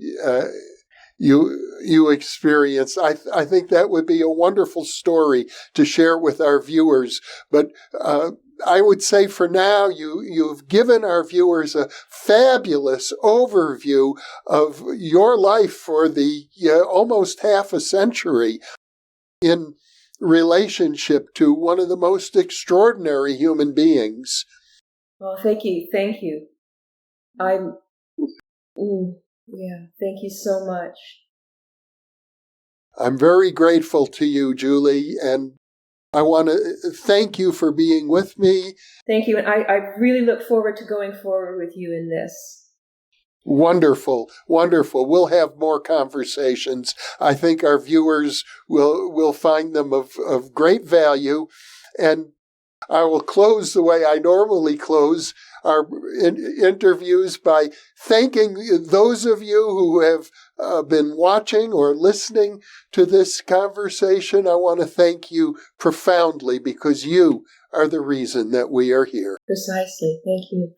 you experience. I think that would be a wonderful story to share with our viewers. But I would say for now, you've given our viewers a fabulous overview of your life for the almost half a century in relationship to one of the most extraordinary human beings. Well, thank you. Yeah, thank you so much. I'm very grateful to you, Julie, and I want to thank you for being with me. Thank you, and I really look forward to going forward with you in this. Wonderful, wonderful. We'll have more conversations. I think our viewers will find them of great value, and I will close the way I normally close our interviews by thanking those of you who have been watching or listening to this conversation. I want to thank you profoundly because you are the reason that we are here. Precisely. Thank you.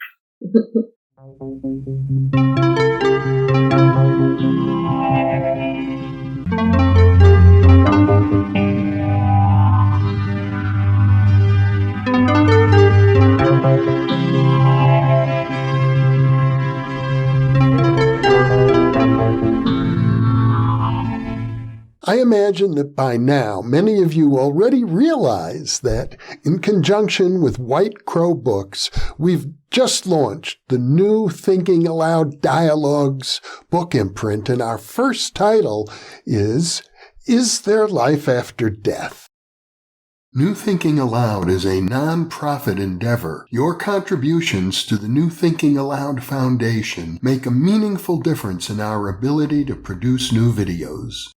I imagine that by now, many of you already realize that in conjunction with White Crow Books, we've just launched the new Thinking Aloud Dialogues book imprint, and our first title is There Life After Death? New Thinking Aloud is a non-profit endeavor. Your contributions to the New Thinking Aloud Foundation make a meaningful difference in our ability to produce new videos.